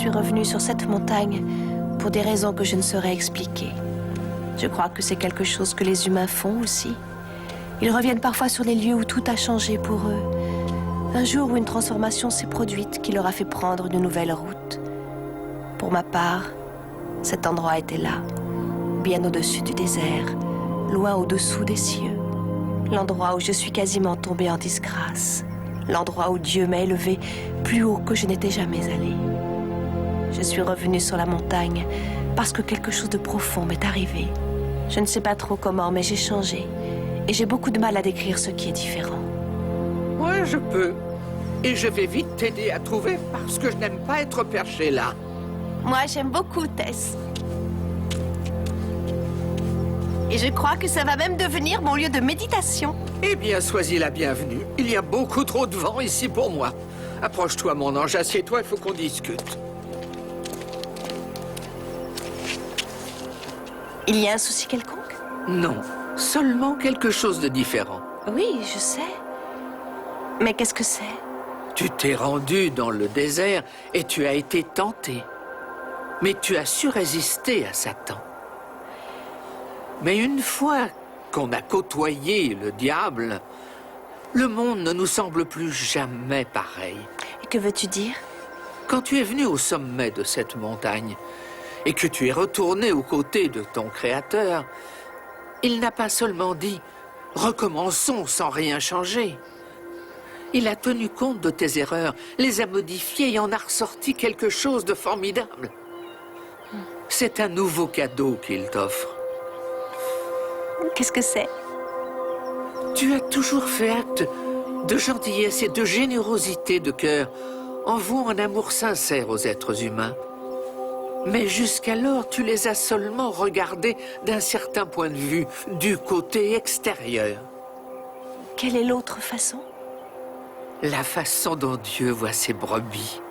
suis revenue sur cette montagne pour des raisons que je ne saurais expliquer. Je crois que c'est quelque chose que les humains font aussi. Ils reviennent parfois sur les lieux où tout a changé pour eux. Un jour où une transformation s'est produite qui leur a fait prendre une nouvelle route. Pour ma part, cet endroit était là, bien au-dessus du désert, loin au-dessous des cieux. L'endroit où je suis quasiment tombée en disgrâce. L'endroit où Dieu m'a élevée plus haut que je n'étais jamais allée. Je suis revenue sur la montagne parce que quelque chose de profond m'est arrivé. Je ne sais pas trop comment, mais j'ai changé. Et j'ai beaucoup de mal à décrire ce qui est différent. Ouais, je peux. Et je vais vite t'aider à trouver parce que je n'aime pas être perché là. Moi, j'aime beaucoup Tess. Et je crois que ça va même devenir mon lieu de méditation. Eh bien, sois-y la bienvenue. Il y a beaucoup trop de vent ici pour moi. Approche-toi, mon ange, assieds-toi, il faut qu'on discute. Il y a un souci quelconque? Non, seulement quelque chose de différent. Oui, je sais. Mais qu'est-ce que c'est? Tu t'es rendu dans le désert et tu as été tenté. Mais tu as su résister à Satan. Mais une fois qu'on a côtoyé le diable, le monde ne nous semble plus jamais pareil. Et que veux-tu dire? Quand tu es venu au sommet de cette montagne et que tu es retourné aux côtés de ton Créateur, il n'a pas seulement dit « recommençons sans rien changer ». Il a tenu compte de tes erreurs, les a modifiées et en a ressorti quelque chose de formidable. C'est un nouveau cadeau qu'il t'offre. Qu'est-ce que c'est? Tu as toujours fait acte de gentillesse et de générosité de cœur en vouant un amour sincère aux êtres humains. Mais jusqu'alors, tu les as seulement regardés d'un certain point de vue, du côté extérieur. Quelle est l'autre façon? La façon dont Dieu voit ses brebis,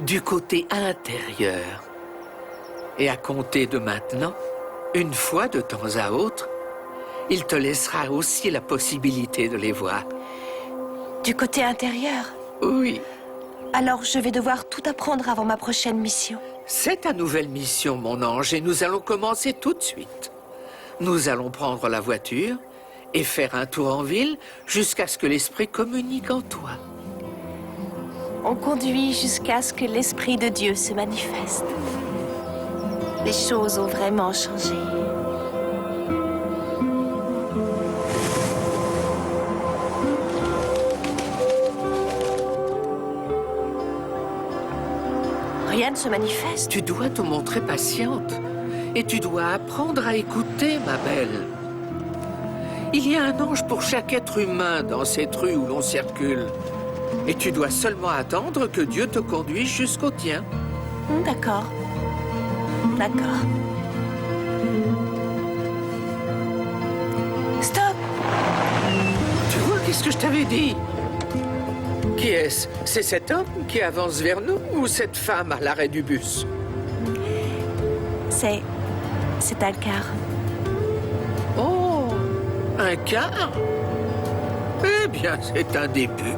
du côté intérieur. Et à compter de maintenant, une fois de temps à autre, il te laissera aussi la possibilité de les voir. Du côté intérieur? Oui. Alors je vais devoir tout apprendre avant ma prochaine mission. C'est ta nouvelle mission, mon ange, et nous allons commencer tout de suite. Nous allons prendre la voiture et faire un tour en ville jusqu'à ce que l'Esprit communique en toi. On conduit jusqu'à ce que l'Esprit de Dieu se manifeste. Les choses ont vraiment changé. Rien ne se manifeste. Tu dois te montrer patiente et tu dois apprendre à écouter, ma belle. Il y a un ange pour chaque être humain dans cette rue où l'on circule. Et tu dois seulement attendre que Dieu te conduise jusqu'au tien. D'accord. D'accord. Stop! Tu vois, qu'est-ce que je t'avais dit? Qui est-ce? C'est cet homme qui avance vers nous ou cette femme à l'arrêt du bus? C'est un car. Oh, un car? Eh bien, c'est un début.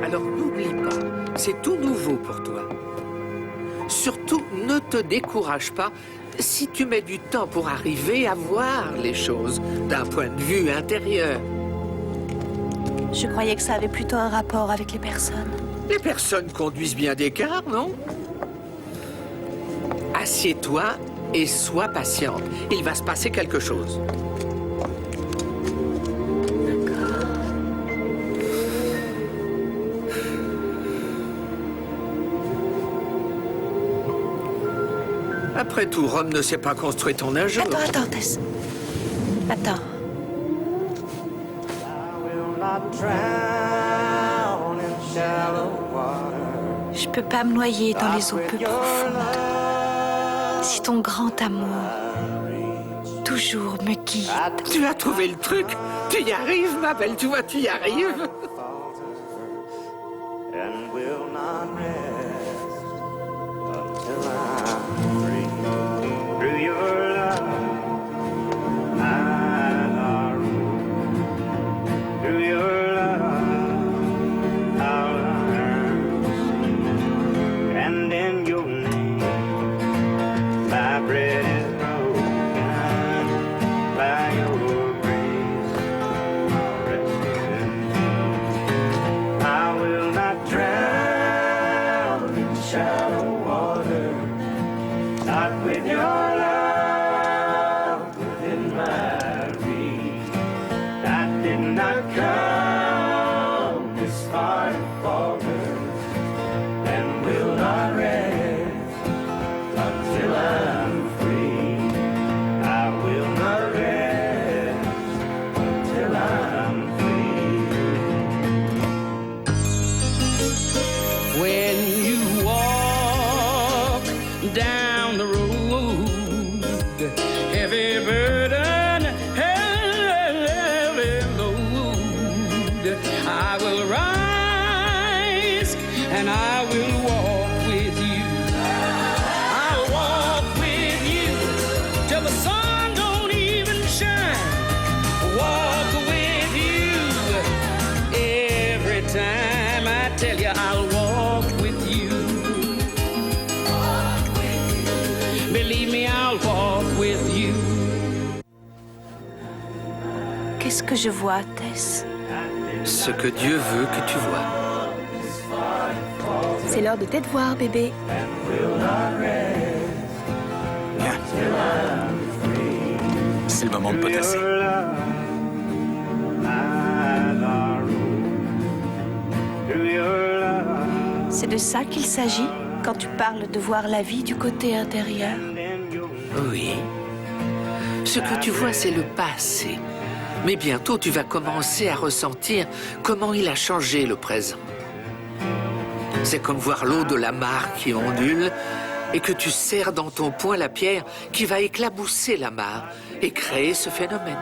Alors n'oublie pas, c'est tout nouveau pour toi. Surtout, ne te décourage pas si tu mets du temps pour arriver à voir les choses d'un point de vue intérieur. Je croyais que ça avait plutôt un rapport avec les personnes. Les personnes conduisent bien des cars, non? Assieds-toi et sois patiente. Il va se passer quelque chose. Après tout, Rome ne s'est pas construite en un jour. Attends, Tess. Attends. Je peux pas me noyer dans les eaux peu profondes. Si ton grand amour toujours me guide. Tu as trouvé le truc. Tu y arrives, ma belle, tu vois, tu y arrives. And will not rest until I'm free. Through your love, I'll rule. Through your love, I'll learn. And in your name, my bread is broken. By your grace, I'll rest in peace. I will not drown in shallow water, not with your love within my reach. I did not come this far to falter, and will not rest until I'm free. I will not rest until I'm free. When you walk down the road, heavy burden, heavy load, I will rise and I will walk with you. I'll walk with you till the sun don't even shine. Walk with you every time. I tell you, I'll walk with you. Believe me, I'll walk with you. Qu'est-ce que je vois, Tess? Ce que Dieu veut que tu vois. C'est l'heure de t'être voir, bébé. Viens. C'est le moment de potasser. Your love, I'll rule. Through your love, C'est de ça qu'il s'agit quand tu parles de voir la vie du côté intérieur. and your Oui. Ce que tu vois, c'est le passé. Mais bientôt, tu vas commencer à ressentir comment il a changé le présent. C'est comme voir l'eau de la mare qui ondule et que tu serres dans ton poing la pierre qui va éclabousser la mare et créer ce phénomène.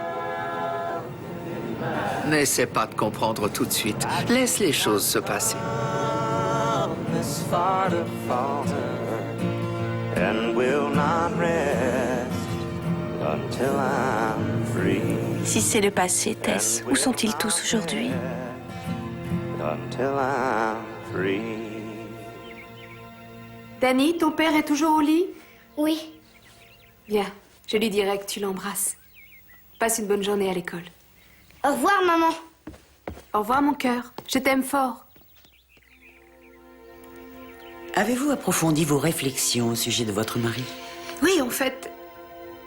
N'essaie pas de comprendre tout de suite. Laisse les choses se passer. this far to falter, and will not rest until I'm free. Si c'est le passé, Tess, où sont-ils tous aujourd'hui? Until I'm free. Danny, ton père est toujours au lit? Oui, Viens, je lui dirai que tu l'embrasses. Passe une bonne journée à l'école. au revoir maman. Au revoir mon cœur, je t'aime fort. Avez-vous approfondi vos réflexions au sujet de votre mari? Oui, en fait,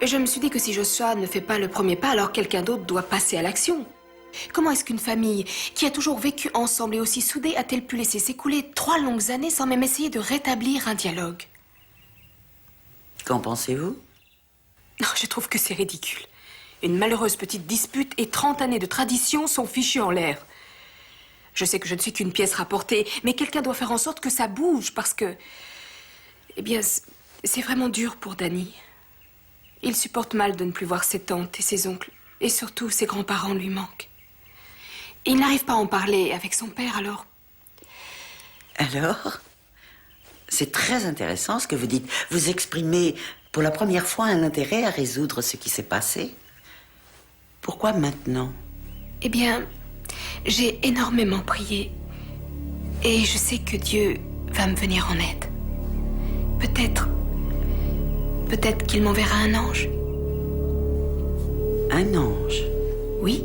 je me suis dit que si Joshua ne fait pas le premier pas, alors quelqu'un d'autre doit passer à l'action. Comment est-ce qu'une famille qui a toujours vécu ensemble et aussi soudée a-t-elle pu laisser s'écouler 3 longues années sans même essayer de rétablir un dialogue? Qu'en pensez-vous? Non, je trouve que c'est ridicule. Une malheureuse petite dispute et 30 années de tradition sont fichues en l'air. Je sais que je ne suis qu'une pièce rapportée, mais quelqu'un doit faire en sorte que ça bouge parce que... Eh bien, c'est vraiment dur pour Danny. Il supporte mal de ne plus voir ses tantes et ses oncles, et surtout ses grands-parents lui manquent. Il n'arrive pas à en parler avec son père, alors... Alors? C'est très intéressant ce que vous dites. Vous exprimez pour la première fois un intérêt à résoudre ce qui s'est passé. Pourquoi maintenant? Eh bien, j'ai énormément prié. Et je sais que Dieu va me venir en aide. Peut-être qu'il m'enverra un ange. Un ange? Oui.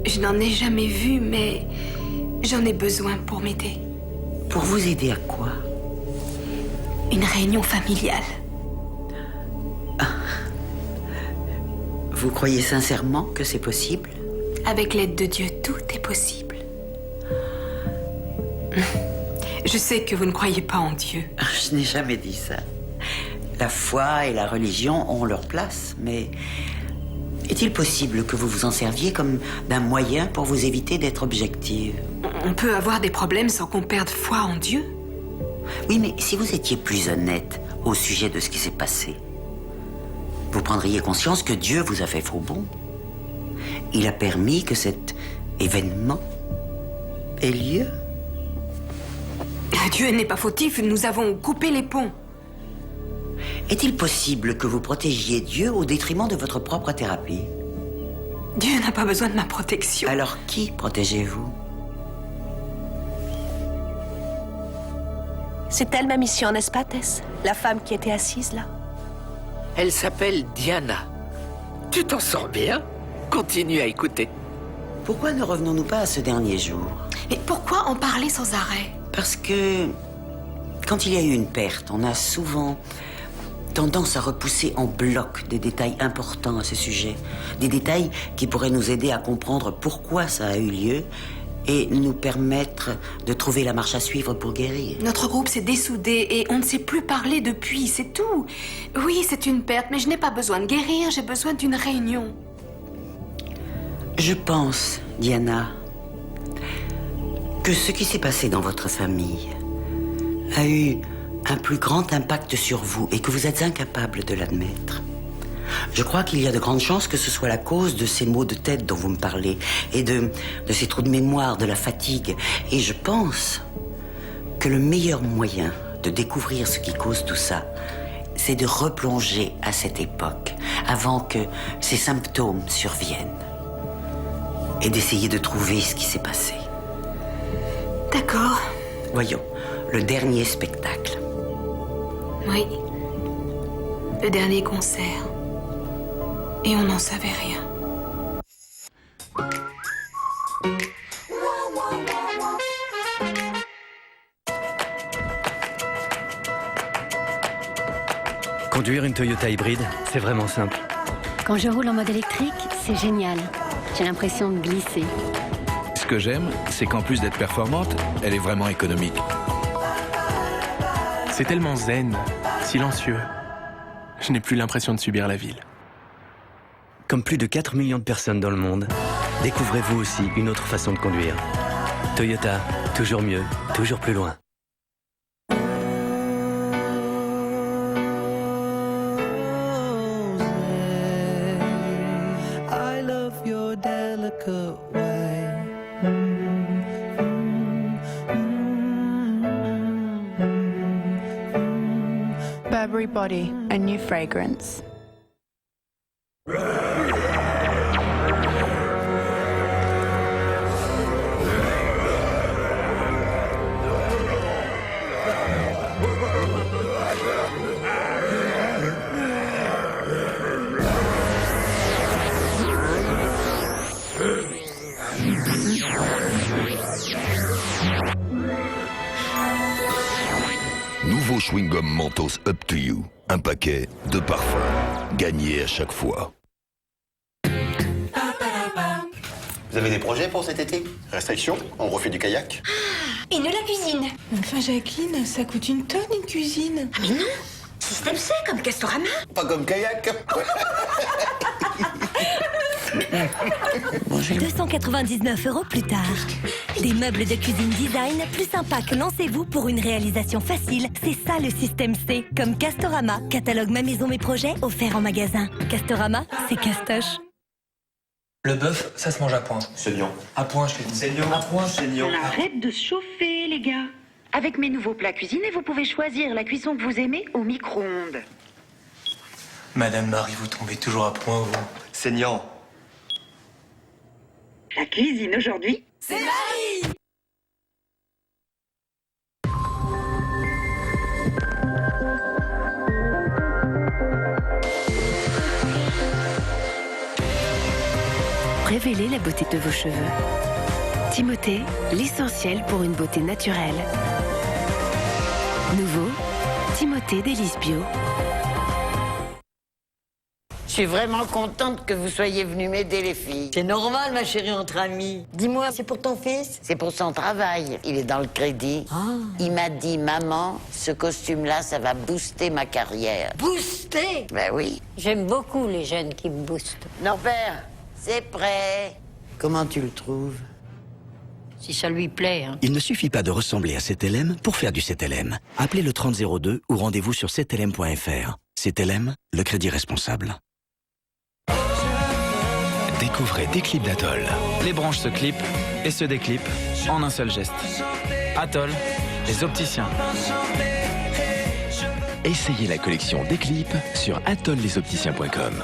Je n'en ai jamais vu, mais j'en ai besoin pour m'aider. Pour vous aider à quoi? Une réunion familiale. Vous croyez sincèrement que c'est possible? Avec l'aide de Dieu, tout est possible. Je sais que vous ne croyez pas en Dieu. Je n'ai jamais dit ça. La foi et la religion ont leur place, mais est-il possible que vous vous en serviez comme d'un moyen pour vous éviter d'être objective? On peut avoir des problèmes sans qu'on perde foi en Dieu. Oui, mais si vous étiez plus honnête au sujet de ce qui s'est passé, vous prendriez conscience que Dieu vous a fait faux bond. Il a permis que cet événement ait lieu. Dieu n'est pas fautif, nous avons coupé les ponts. Est-il possible que vous protégiez Dieu au détriment de votre propre thérapie? Dieu n'a pas besoin de ma protection. Alors qui protégez-vous? C'est elle ma mission, n'est-ce pas, Tess? La femme qui était assise là. Elle s'appelle Diana. Tu t'en sors bien? Continue à écouter. Pourquoi ne revenons-nous pas à ce dernier jour? Mais pourquoi en parler sans arrêt? Parce que quand il y a eu une perte, on a souvent tendance à repousser en bloc des détails importants à ce sujet. Des détails qui pourraient nous aider à comprendre pourquoi ça a eu lieu et nous permettre de trouver la marche à suivre pour guérir. Notre groupe s'est dessoudé et on ne s'est plus parlé depuis, c'est tout. Oui, c'est une perte, mais je n'ai pas besoin de guérir, j'ai besoin d'une réunion. Je pense, Diana, que ce qui s'est passé dans votre famille a eu un plus grand impact sur vous et que vous êtes incapable de l'admettre. Je crois qu'il y a de grandes chances que ce soit la cause de ces maux de tête dont vous me parlez et de ces trous de mémoire, de la fatigue. Et je pense que le meilleur moyen de découvrir ce qui cause tout ça, c'est de replonger à cette époque avant que ces symptômes surviennent et d'essayer de trouver ce qui s'est passé. D'accord. Voyons, le dernier spectacle. Oui. Le dernier concert. Et on n'en savait rien. Conduire une Toyota hybride, c'est vraiment simple. Quand je roule en mode électrique, c'est génial. J'ai l'impression de glisser. Ce que j'aime, c'est qu'en plus d'être performante, elle est vraiment économique. C'est tellement zen, silencieux. Je n'ai plus l'impression de subir la ville. Comme plus de 4 millions de personnes dans le monde, découvrez-vous aussi une autre façon de conduire. Toyota, toujours mieux, toujours plus loin. I love your delicate way. Burberry Body, a new fragrance. Nouveau chewing-gum Mentos Up to You. Un paquet, 2 parfums. Gagnez à chaque fois. Vous avez des projets pour cet été? Restriction? On refait du kayak? Et nous la cuisine. Enfin, Jacqueline, ça coûte une tonne une cuisine. Ah mais non, système C comme Castorama. Pas comme kayak. 299 € plus tard. Des meubles de cuisine design plus sympas que lancez-vous pour une réalisation facile. C'est ça le système C, comme Castorama. Catalogue Ma Maison Mes Projets, offert en magasin. Castorama, c'est castoche. Le bœuf, ça se mange à point. Saignant. À point, je te dis. Saignant. À point, saignant. Arrête de se chauffer, les gars. Avec mes nouveaux plats cuisinés, vous pouvez choisir la cuisson que vous aimez au micro-ondes. Madame Marie, vous tombez toujours à point, vous. Saignant. La cuisine aujourd'hui, c'est Marie! Révélez la beauté de vos cheveux. Timothée, l'essentiel pour une beauté naturelle. Nouveau, Timothée Délice Bio. Je suis vraiment contente que vous soyez venus m'aider, les filles. C'est normal, ma chérie, entre amis. Dis-moi, c'est pour ton fils? C'est pour son travail. Il est dans le crédit. Il m'a dit, maman, ce costume-là, ça va booster ma carrière. Booster? Ben oui. J'aime beaucoup les jeunes qui me boostent. Norbert, c'est prêt. Comment tu le trouves? Si ça lui plaît, hein. Il ne suffit pas de ressembler à 7LM pour faire du 7LM. Appelez le 3002 ou rendez-vous sur 7LM.fr. 7LM, le crédit responsable. découvrez Déclip d'Atoll. Les branches se clipent et se déclipent en un seul geste. Atoll, les opticiens. Essayez la collection Déclip sur atollesopticiens.com.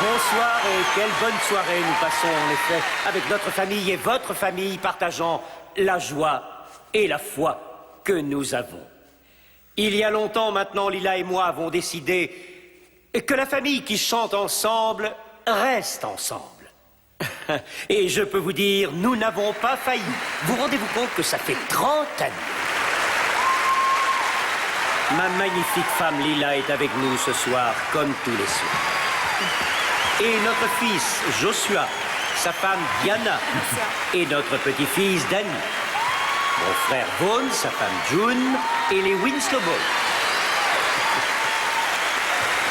Bonsoir et quelle bonne soirée nous passons en effet avec notre famille et votre famille partageant la joie et la foi que nous avons. Il y a longtemps maintenant, Lila et moi avons décidé que la famille qui chante ensemble reste ensemble. Et je peux vous dire, nous n'avons pas failli. Vous rendez-vous compte que ça fait 30 années. Ma magnifique femme Lila est avec nous ce soir, comme tous les soirs. Et notre fils Joshua, sa femme Diana et notre petit-fils Danny. Mon frère Vaughn, sa femme June et les Winslow Boys.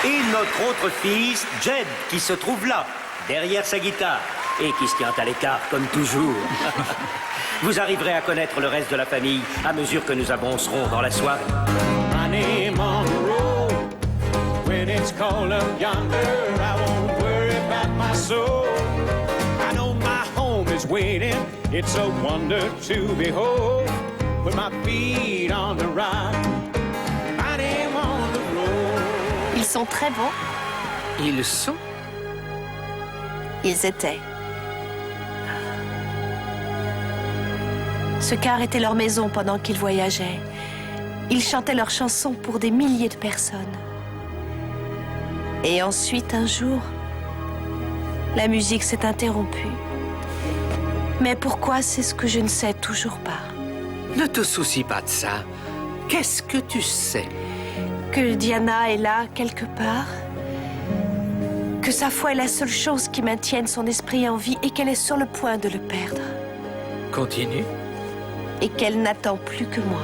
Et notre autre fils Jed qui se trouve là, derrière sa guitare et qui se tient à l'écart comme toujours. Vous arriverez à connaître le reste de la famille à mesure que nous avancerons dans la soirée. My name on the road, when it's cold up yonder, I won't worry about my soul. I know my home is waiting, it's a wonder to behold. With my feet on the rock, my name on the road. Ils sont très beaux. Ils sont? Ils étaient. Ce car était leur maison pendant qu'ils voyageaient. Ils chantaient leurs chansons pour des milliers de personnes. Et ensuite, un jour, la musique s'est interrompue. Mais pourquoi, c'est ce que je ne sais toujours pas. Ne te soucie pas de ça. Qu'est-ce que tu sais? Que Diana est là, quelque part. Que sa foi est la seule chose qui maintienne son esprit en vie et qu'elle est sur le point de le perdre. Continue. Et qu'elle n'attend plus que moi.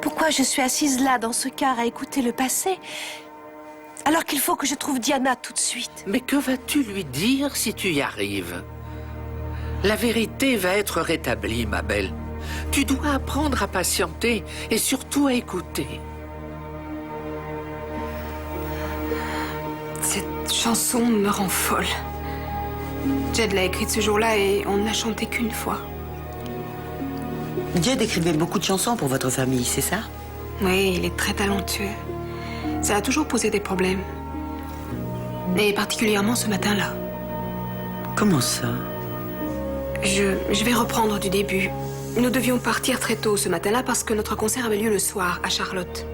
Pourquoi je suis assise là, dans ce car, à écouter le passé, alors qu'il faut que je trouve Diana tout de suite? Mais que vas-tu lui dire si tu y arrives? La vérité va être rétablie, ma belle. Tu dois apprendre à patienter et surtout à écouter. Cette chanson me rend folle. Jed l'a écrite ce jour-là et on ne l'a chantée qu'une fois. Jed écrivait beaucoup de chansons pour votre famille, c'est ça? Oui, il est très talentueux. Ça a toujours posé des problèmes. Et particulièrement ce matin-là. Comment ça? Je vais reprendre du début. Nous devions partir très tôt ce matin-là parce que notre concert avait lieu le soir à Charlotte.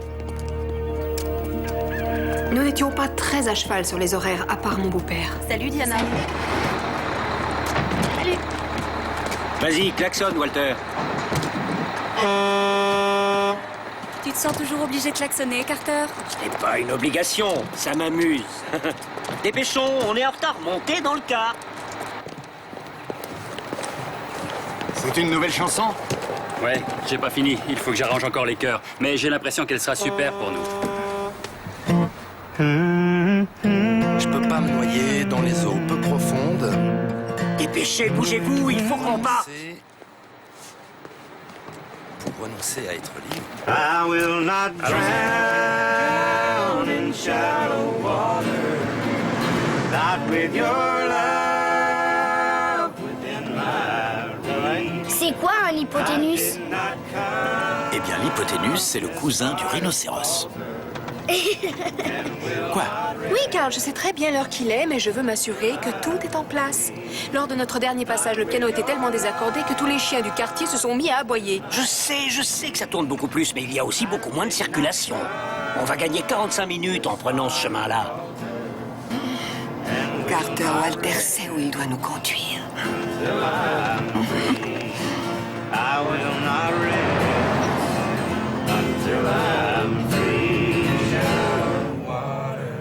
Nous n'étions pas très à cheval sur les horaires, à part mon beau-père. Salut Diana. Salut. Vas-y, klaxonne, Walter. Tu te sens toujours obligé de klaxonner, Carter? Ce n'est pas une obligation, ça m'amuse. Dépêchons, on est en retard, montez dans le car. C'est une nouvelle chanson? Ouais, j'ai pas fini. Il faut que j'arrange encore les chœurs. Mais j'ai l'impression qu'elle sera super pour nous. Je peux pas me noyer dans les eaux peu profondes. Dépêchez, bougez-vous, il faut qu'on parte. renoncer à être libre. I will not drown in shallow water, not with your love within my reach. C'est quoi un hypoténus? Eh bien, l'hypoténus, c'est le cousin du rhinocéros. Quoi? Oui, car je sais très bien l'heure qu'il est, mais je veux m'assurer que tout est en place. Lors de notre dernier passage, le piano était tellement désaccordé que tous les chiens du quartier se sont mis à aboyer. Je sais que ça tourne beaucoup plus, mais il y a aussi beaucoup moins de circulation. On va gagner 45 minutes en prenant ce chemin-là. Carter Walter sait où il doit nous conduire. I will not rest until I'm free in shallow water,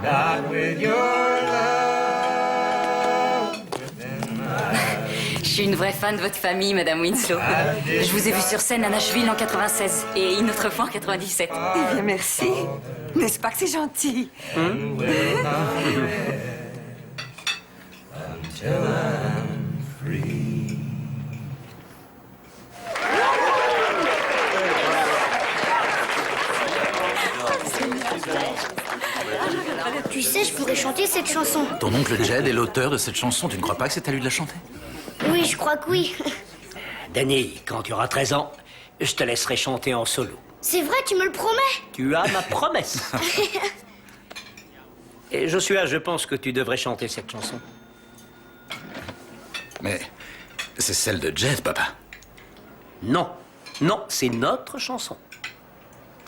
not with your love within my... Je suis une vraie fan de votre famille, Madame Winslow. Je vous ai vu sur scène à Nashville en 96 et une autre fois en 97. Eh bien, merci. N'est-ce pas que c'est gentil? Until I'm free. Tu sais, je pourrais chanter cette chanson. Ton oncle Jed est l'auteur de cette chanson. Tu ne crois pas que c'est à lui de la chanter? Oui, je crois que oui. Danny, quand tu auras 13 ans, je te laisserai chanter en solo. C'est vrai, tu me le promets? Tu as ma promesse. Et Joshua, je pense que tu devrais chanter cette chanson. Mais c'est celle de Jed, papa. Non, non, c'est notre chanson.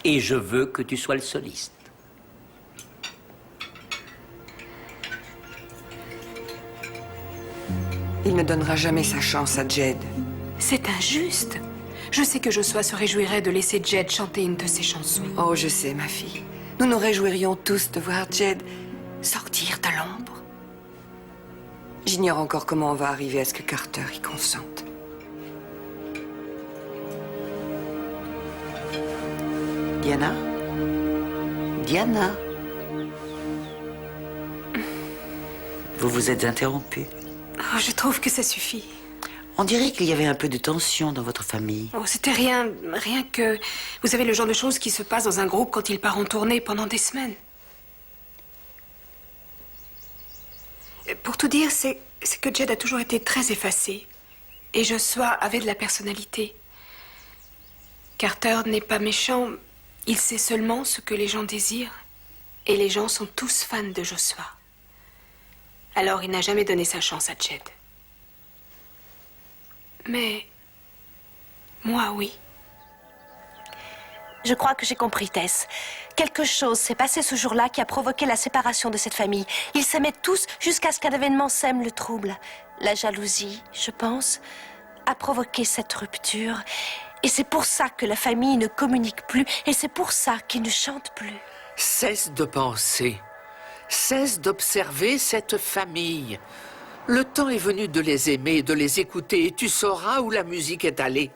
Et je veux que tu sois le soliste. Il ne donnera jamais sa chance à Jed. C'est injuste. Je sais que Joshua se réjouirait de laisser Jed chanter une de ses chansons. Oh, je sais, ma fille. Nous nous réjouirions tous de voir Jed sortir de l'ombre. J'ignore encore comment on va arriver à ce que Carter y consente. Diana? Diana? Vous vous êtes interrompue. Oh, je trouve que ça suffit. On dirait qu'il y avait un peu de tension dans votre famille. Oh, c'était rien que... Vous savez, le genre de choses qui se passe dans un groupe quand il part en tournée pendant des semaines. Pour tout dire, c'est que Jed a toujours été très effacé. Et Joshua avait de la personnalité. Carter n'est pas méchant. Il sait seulement ce que les gens désirent. Et les gens sont tous fans de Joshua. Alors il n'a jamais donné sa chance à Jed. Mais... moi, oui. Je crois que j'ai compris, Tess. Quelque chose s'est passé ce jour-là qui a provoqué la séparation de cette famille. Ils s'aimaient tous jusqu'à ce qu'un événement sème le trouble. La jalousie, je pense, a provoqué cette rupture. Et c'est pour ça que la famille ne communique plus. Et c'est pour ça qu'ils ne chantent plus. Cesse de penser. Cesse d'observer cette famille. Le temps est venu de les aimer, de les écouter, et tu sauras où la musique est allée.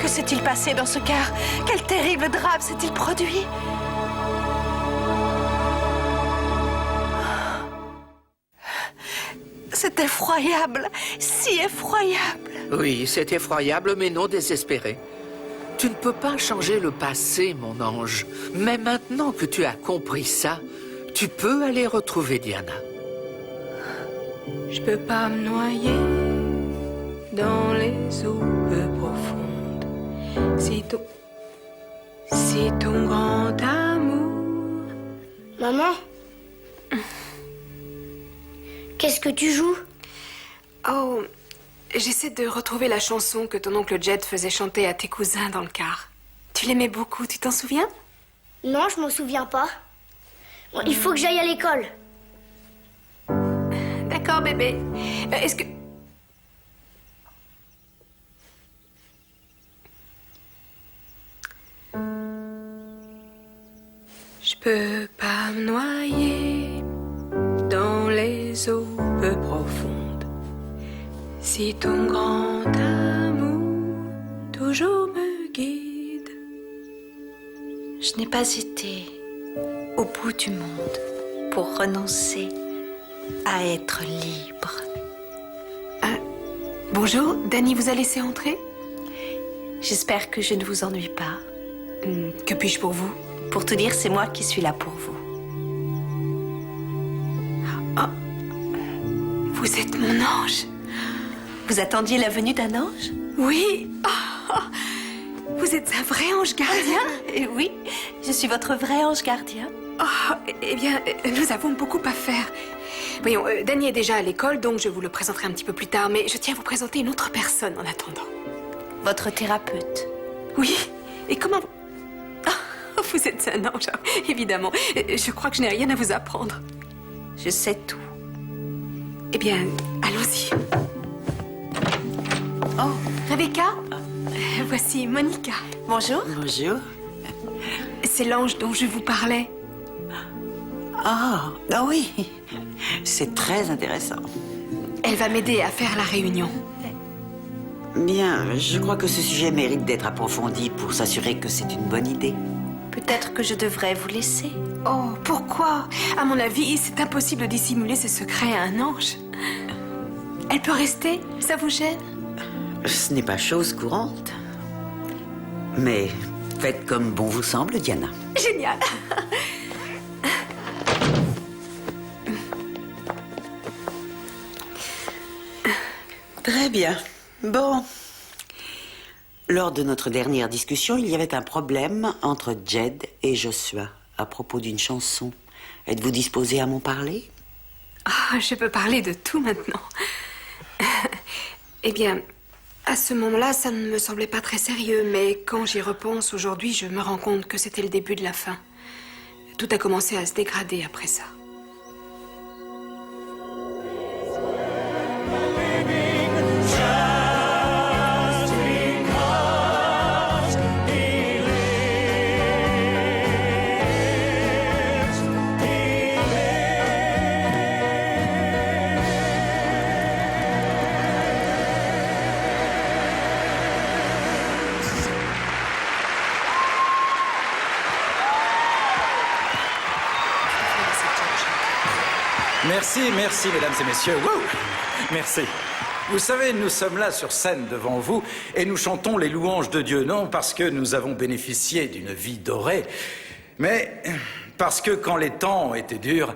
Que s'est-il passé dans ce car? Quel terrible drame s'est-il produit? C'est effroyable, si effroyable. Oui, c'est effroyable, mais non désespéré. Tu ne peux pas changer le passé, mon ange. Mais maintenant que tu as compris ça, tu peux aller retrouver Diana. Je peux pas me noyer dans les eaux peu profondes. C'est ton grand amour. Maman? Qu'est-ce que tu joues? Oh, j'essaie de retrouver la chanson que ton oncle Jed faisait chanter à tes cousins dans le car. Tu l'aimais beaucoup, tu t'en souviens? Non, je m'en souviens pas. Bon, il faut que j'aille à l'école. D'accord. D'accord, bébé. Est-ce que... Je peux pas me noyer dans les eaux peu profondes si ton grand amour toujours me guide. Je n'ai pas été au bout du monde pour renoncer à être libre. Bonjour, Danny vous a laissé entrer? J'espère que je ne vous ennuie pas. Que puis-je pour vous? Pour te dire, c'est moi qui suis là pour vous. Oh, vous êtes mon ange. Vous attendiez la venue d'un ange? Oui. Oh, vous êtes un vrai ange gardien? Oui, je suis votre vrai ange gardien. Oh, eh bien, nous avons beaucoup à faire. Voyons, Danny est déjà à l'école, donc je vous le présenterai un petit peu plus tard, mais je tiens à vous présenter une autre personne en attendant. Votre thérapeute? Oui. Et comment... Oh, vous êtes un ange, évidemment. Je crois que je n'ai rien à vous apprendre. Je sais tout. Eh bien, allons-y. Oh, Rebecca, voici Monica. Bonjour. Bonjour. C'est l'ange dont je vous parlais. Ah oui, c'est très intéressant. Elle va m'aider à faire la réunion. Bien, je crois que ce sujet mérite d'être approfondi pour s'assurer que c'est une bonne idée. Peut-être que je devrais vous laisser. Oh, pourquoi? À mon avis, c'est impossible de dissimuler ses secrets à un ange. Elle peut rester? Ça vous gêne? Ce n'est pas chose courante. Mais faites comme bon vous semble, Diana. Génial. Très bien. Bon. Lors de notre dernière discussion, il y avait un problème entre Jed et Joshua à propos d'une chanson. Êtes-vous disposé à m'en parler? Ah, je peux parler de tout maintenant. Eh bien, à ce moment-là, ça ne me semblait pas très sérieux, mais quand j'y repense aujourd'hui, je me rends compte que c'était le début de la fin. Tout a commencé à se dégrader après ça. Merci, mesdames et messieurs. Wouh! Merci. Vous savez, nous sommes là sur scène devant vous et nous chantons les louanges de Dieu, non parce que nous avons bénéficié d'une vie dorée, mais parce que quand les temps étaient durs,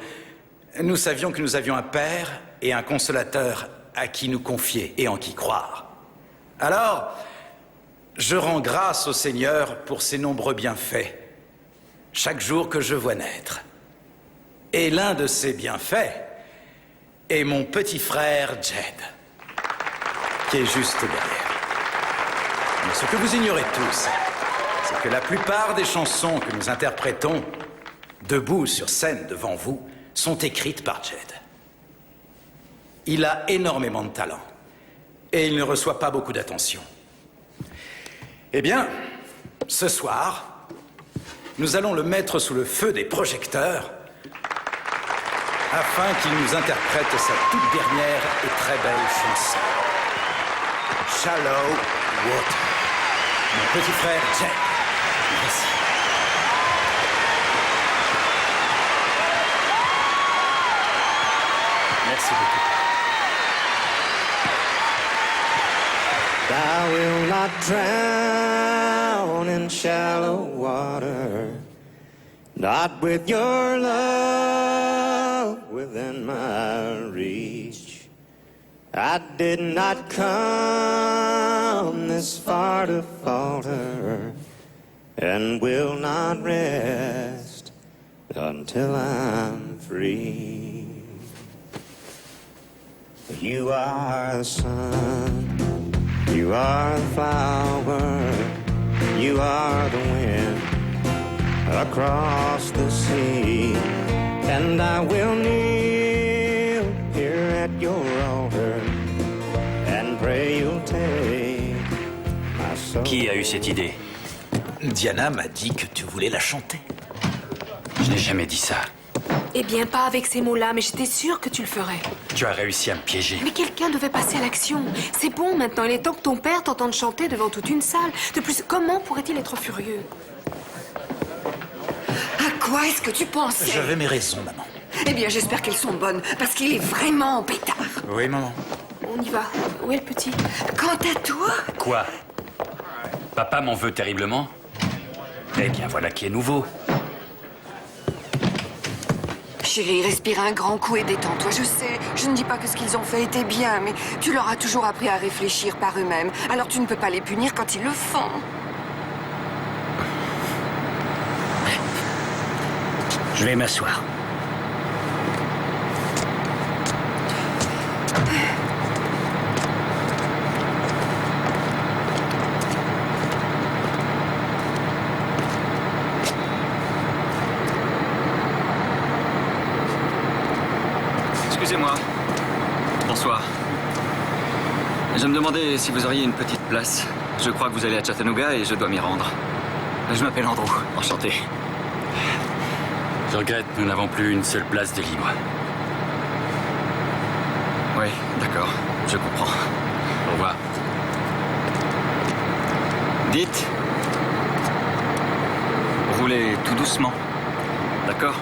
nous savions que nous avions un Père et un Consolateur à qui nous confier et en qui croire. Alors, je rends grâce au Seigneur pour ses nombreux bienfaits, chaque jour que je vois naître. Et l'un de ces bienfaits est mon petit frère Jed, qui est juste derrière. Mais ce que vous ignorez tous, c'est que la plupart des chansons que nous interprétons, debout sur scène devant vous, sont écrites par Jed. Il a énormément de talent, et il ne reçoit pas beaucoup d'attention. Eh bien, ce soir, nous allons le mettre sous le feu des projecteurs afin qu'il nous interprète sa toute dernière et très belle chanson. Shallow Water. Mon petit frère Jed. Merci. Merci beaucoup. I will not drown in shallow water, not with your love within my reach. I did not come this far to falter, and will not rest until I'm free. You are the sun, you are the flower, you are the wind across the sea, and I will kneel here at your you'll take my soul. Qui a eu cette idée? Diana m'a dit que tu voulais la chanter. Je n'ai jamais dit ça. Eh bien, pas avec ces mots-là, mais j'étais sûre que tu le ferais. Tu as réussi à me piéger. Mais quelqu'un devait passer à l'action. C'est bon, maintenant, il est temps que ton père t'entende chanter devant toute une salle. De plus, comment pourrait-il être furieux? À quoi est-ce que tu pensais? J'avais mes raisons, maman. Eh bien, j'espère qu'elles sont bonnes, parce qu'il est vraiment pétard. Oui, maman. On y va. Où est le petit? Quant à toi... Quoi? Papa m'en veut terriblement? Eh bien, voilà qui est nouveau. Chérie, respire un grand coup et détends-toi. Je sais, je ne dis pas que ce qu'ils ont fait était bien, mais tu leur as toujours appris à réfléchir par eux-mêmes. Alors tu ne peux pas les punir quand ils le font. Je vais m'asseoir. Excusez-moi. Bonsoir. Je me demandais si vous auriez une petite place. Je crois que vous allez à Chattanooga et je dois m'y rendre. Je m'appelle Andrew. Enchanté. Je regrette, nous n'avons plus une seule place de libre. Oui, d'accord. Je comprends. Au revoir. Dites. Roulez tout doucement. D'accord?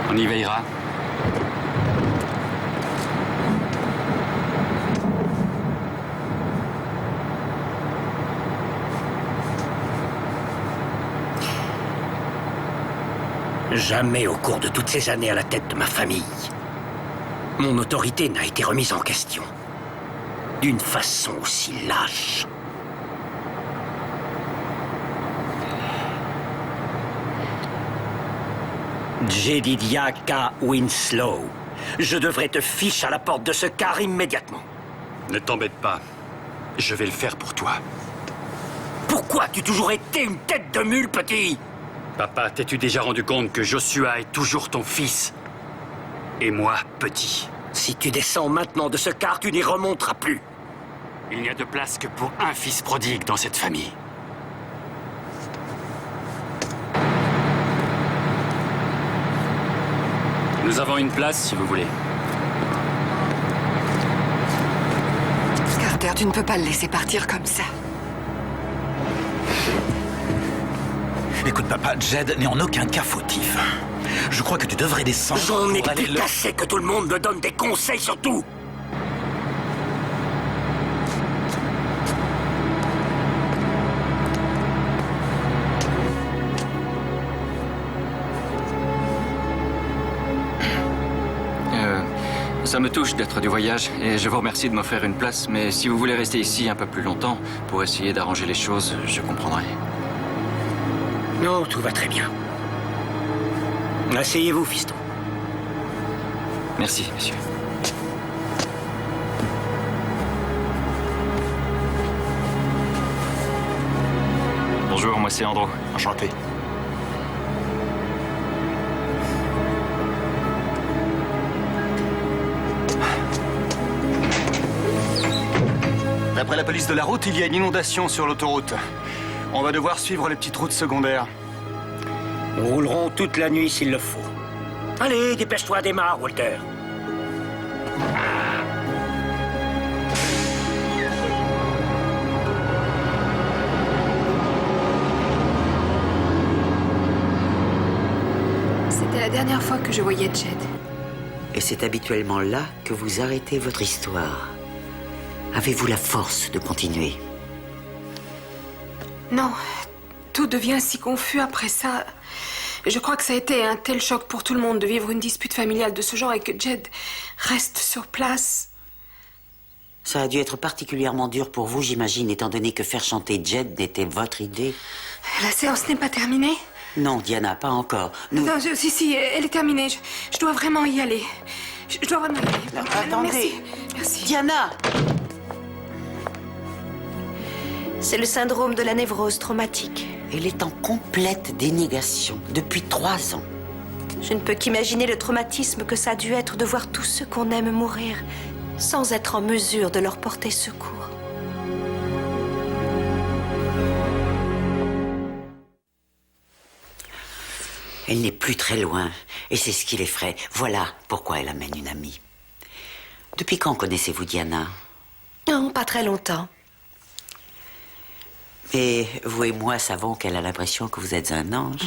On y veillera. Jamais au cours de toutes ces années à la tête de ma famille, mon autorité n'a été remise en question. D'une façon aussi lâche. Jedediah K. Winslow, je devrais te ficher à la porte de ce car immédiatement. Ne t'embête pas. Je vais le faire pour toi. Pourquoi as-tu toujours été une tête de mule, petit? Papa, t'es-tu déjà rendu compte que Joshua est toujours ton fils? Et moi, petit. Si tu descends maintenant de ce car, tu n'y remonteras plus. Il n'y a de place que pour un fils prodigue dans cette famille. Nous avons une place, si vous voulez. Carter, tu ne peux pas le laisser partir comme ça. Écoute, papa, Jed n'est en aucun cas fautif. Je crois que tu devrais descendre. J'en ai pour aller plus assez que tout le monde me donne des conseils sur tout. Ça me touche d'être du voyage et je vous remercie de m'offrir une place, mais si vous voulez rester ici un peu plus longtemps pour essayer d'arranger les choses, je comprendrai. Non, tout va très bien. Asseyez-vous, fiston. Merci, monsieur. Bonjour, moi c'est Andrew. Enchanté. D'après la police de la route, il y a une inondation sur l'autoroute. On va devoir suivre les petites routes secondaires. Nous roulerons toute la nuit s'il le faut. Allez, dépêche-toi, démarre, Walter. C'était la dernière fois que je voyais Jed. Et c'est habituellement là que vous arrêtez votre histoire. Avez-vous la force de continuer? Non, tout devient si confus après ça. Je crois que ça a été un tel choc pour tout le monde de vivre une dispute familiale de ce genre et que Jed reste sur place. Ça a dû être particulièrement dur pour vous, j'imagine, étant donné que faire chanter Jed n'était votre idée. La séance n'est pas terminée? Non, Diana, pas encore. Nous... Non, si, elle est terminée. Je dois vraiment y aller. Je dois vraiment y aller. Non, attendez. Merci. Diana! C'est le syndrome de la névrose traumatique. Elle est en complète dénégation depuis 3 ans. Je ne peux qu'imaginer le traumatisme que ça a dû être de voir tous ceux qu'on aime mourir sans être en mesure de leur porter secours. Elle n'est plus très loin, et c'est ce qui l'effraie. Voilà pourquoi elle amène une amie. Depuis quand connaissez-vous Diana? Non, pas très longtemps. Mais vous et moi savons qu'elle a l'impression que vous êtes un ange.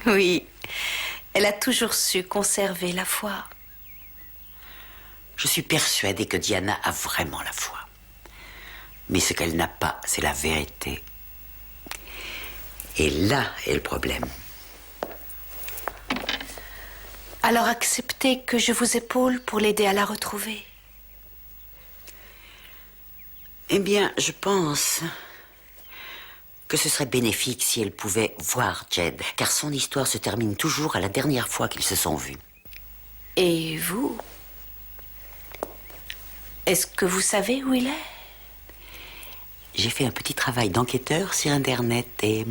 Oui, elle a toujours su conserver la foi. Je suis persuadée que Diana a vraiment la foi. Mais ce qu'elle n'a pas, c'est la vérité. Et là est le problème. Alors acceptez que je vous épaule pour l'aider à la retrouver. Eh bien, je pense que ce serait bénéfique si elle pouvait voir Jed, car son histoire se termine toujours à la dernière fois qu'ils se sont vus. Et vous? Est-ce que vous savez où il est? J'ai fait un petit travail d'enquêteur sur Internet et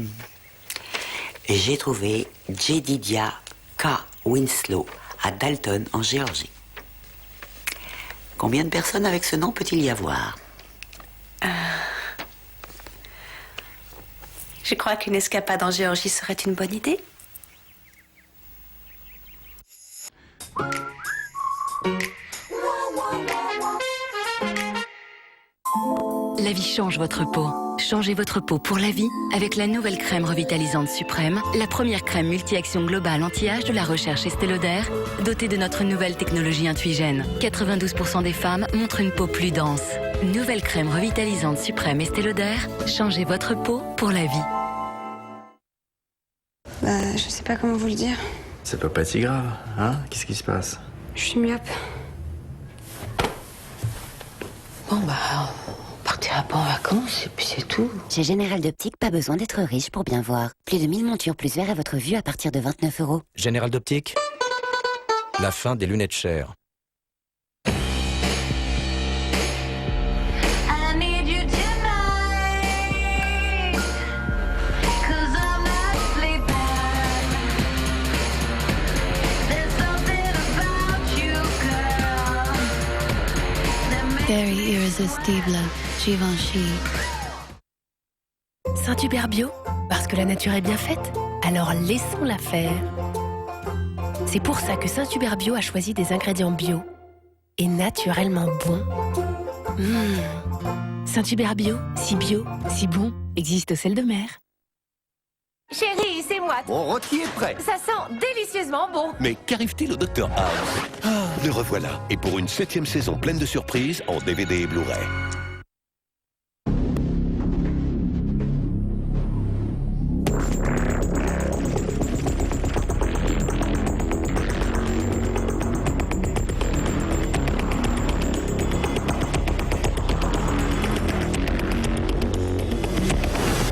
j'ai trouvé Jedidiah K. Winslow à Dalton, en Géorgie. Combien de personnes avec ce nom peut-il y avoir? Je crois qu'une escapade en Géorgie serait une bonne idée. La vie change votre peau. Changez votre peau pour la vie avec la nouvelle crème revitalisante suprême, la première crème multi-action globale anti-âge de la recherche Estée Lauder, dotée de notre nouvelle technologie Intuigène. 92% des femmes montrent une peau plus dense. Nouvelle crème revitalisante suprême Estée Lauder, changez votre peau pour la vie. Bah, je sais pas comment vous le dire. Ça peut pas être si grave, hein? Qu'est-ce qui se passe? Je suis myope. Bon, bah, on partira pas en vacances et puis c'est tout. Chez Général d'Optique, pas besoin d'être riche pour bien voir. Plus de 1000 montures plus verres à votre vue à partir de 29 €. Général d'Optique, la fin des lunettes chères. Very irresistible, Givenchy. Saint-Hubert Bio, parce que la nature est bien faite, alors laissons-la faire. C'est pour ça que Saint-Hubert Bio a choisi des ingrédients bio et naturellement bons. Saint-Hubert Bio, si bon, existe au sel de mer. Chérie, c'est moi. Mon rôti est prêt. Ça sent délicieusement bon. Mais qu'arrive-t-il au Dr House? Le revoilà. Et pour une 7e saison pleine de surprises en DVD et Blu-ray.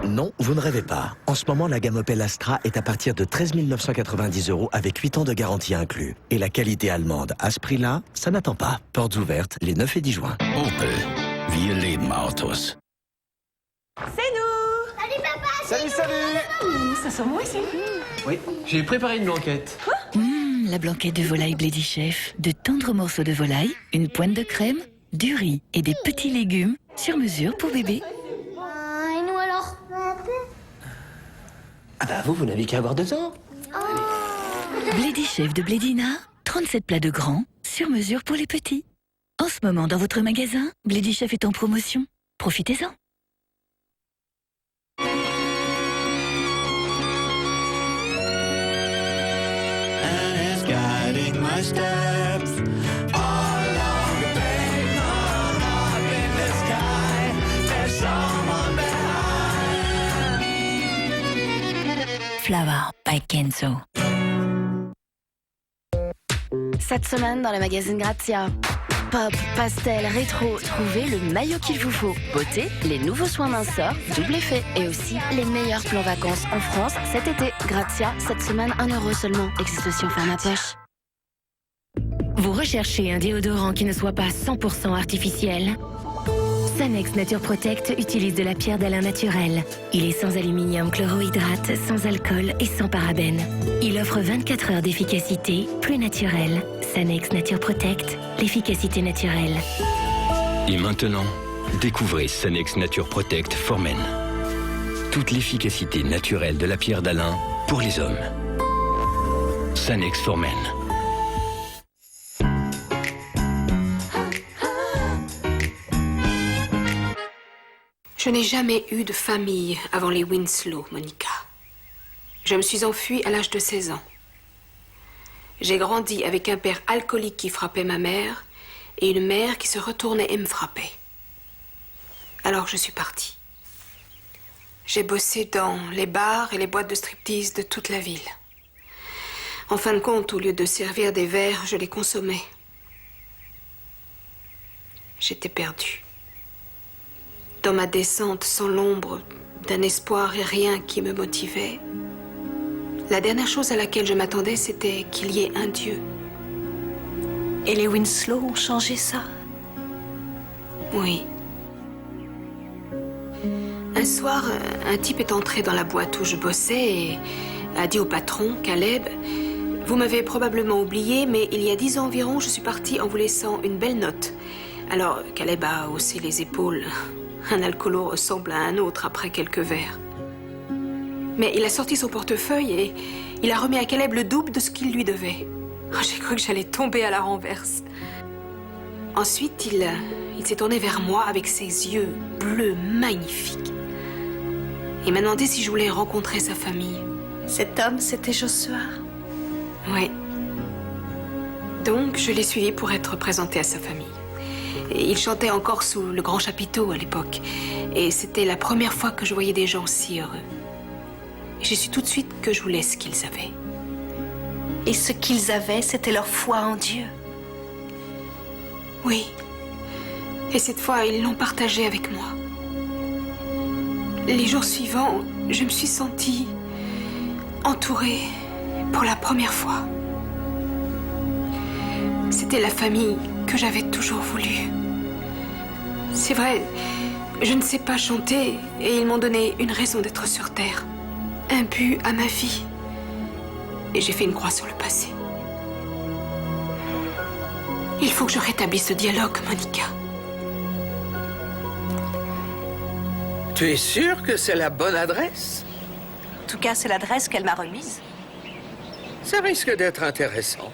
Non, vous ne rêvez pas. En ce moment, la gamme Opel Astra est à partir de 13 990 € avec 8 ans de garantie inclus. Et la qualité allemande, à ce prix-là, ça n'attend pas. Portes ouvertes les 9 et 10 juin. Opel. Wir leben Autos. C'est nous. Salut papa. Salut. Ça sent bon ici. Oui, j'ai préparé une blanquette. Quoi? La blanquette de volaille Bledy Chef. De tendres morceaux de volaille, une pointe de crème, du riz et des petits légumes sur mesure pour bébé. Et nous alors? Ah bah vous n'avez qu'à avoir 2 ans. Bledy Chef de Blédina, 37 plats de grands, sur mesure pour les petits. En ce moment, dans votre magasin, Bledy Chef est en promotion. Profitez-en. Flower by Kenzo. Cette semaine dans le magazine Grazia. Pop, pastel, rétro, trouvez le maillot qu'il vous faut. Beauté, les nouveaux soins minceur, double effet. Et aussi les meilleurs plans vacances en France cet été. Grazia, cette semaine 1 € seulement. Exception ferme à poche. Vous recherchez un déodorant qui ne soit pas 100% artificiel? Sanex Nature Protect utilise de la pierre d'Alain naturelle. Il est sans aluminium chlorohydrate, sans alcool et sans parabènes. Il offre 24 heures d'efficacité, plus naturelle. Sanex Nature Protect, l'efficacité naturelle. Et maintenant, découvrez Sanex Nature Protect for Men. Toute l'efficacité naturelle de la pierre d'Alain pour les hommes. Sanex for Men. Je n'ai jamais eu de famille avant les Winslow, Monica. Je me suis enfuie à l'âge de 16 ans. J'ai grandi avec un père alcoolique qui frappait ma mère et une mère qui se retournait et me frappait. Alors je suis partie. J'ai bossé dans les bars et les boîtes de striptease de toute la ville. En fin de compte, au lieu de servir des verres, je les consommais. J'étais perdue. Dans ma descente sans l'ombre d'un espoir et rien qui me motivait, la dernière chose à laquelle je m'attendais, c'était qu'il y ait un Dieu. Et les Winslow ont changé ça? Oui. Un soir, un type est entré dans la boîte où je bossais et a dit au patron, Caleb, « Vous m'avez probablement oublié, mais il y a 10 ans environ, je suis partie en vous laissant une belle note. » Alors, Caleb a haussé les épaules. Un alcoolo ressemble à un autre après quelques verres. Mais il a sorti son portefeuille et il a remis à Caleb le double de ce qu'il lui devait. Oh, j'ai cru que j'allais tomber à la renverse. Ensuite, il s'est tourné vers moi avec ses yeux bleus magnifiques. Il m'a demandé si je voulais rencontrer sa famille. Cet homme, c'était Joshua? Oui. Donc, je l'ai suivi pour être présenté à sa famille. Et il chantait encore sous le grand chapiteau à l'époque. Et c'était la première fois que je voyais des gens si heureux. J'ai su tout de suite que je voulais ce qu'ils avaient. Et ce qu'ils avaient, c'était leur foi en Dieu? Oui. Et cette fois, ils l'ont partagé avec moi. Les jours suivants, je me suis sentie entourée pour la première fois. C'était la famille que j'avais toujours voulu. C'est vrai, je ne sais pas chanter et ils m'ont donné une raison d'être sur Terre. Un but à ma vie. Et j'ai fait une croix sur le passé. Il faut que je rétablisse ce dialogue, Monica. Tu es sûre que c'est la bonne adresse? En tout cas, c'est l'adresse qu'elle m'a remise. Ça risque d'être intéressant.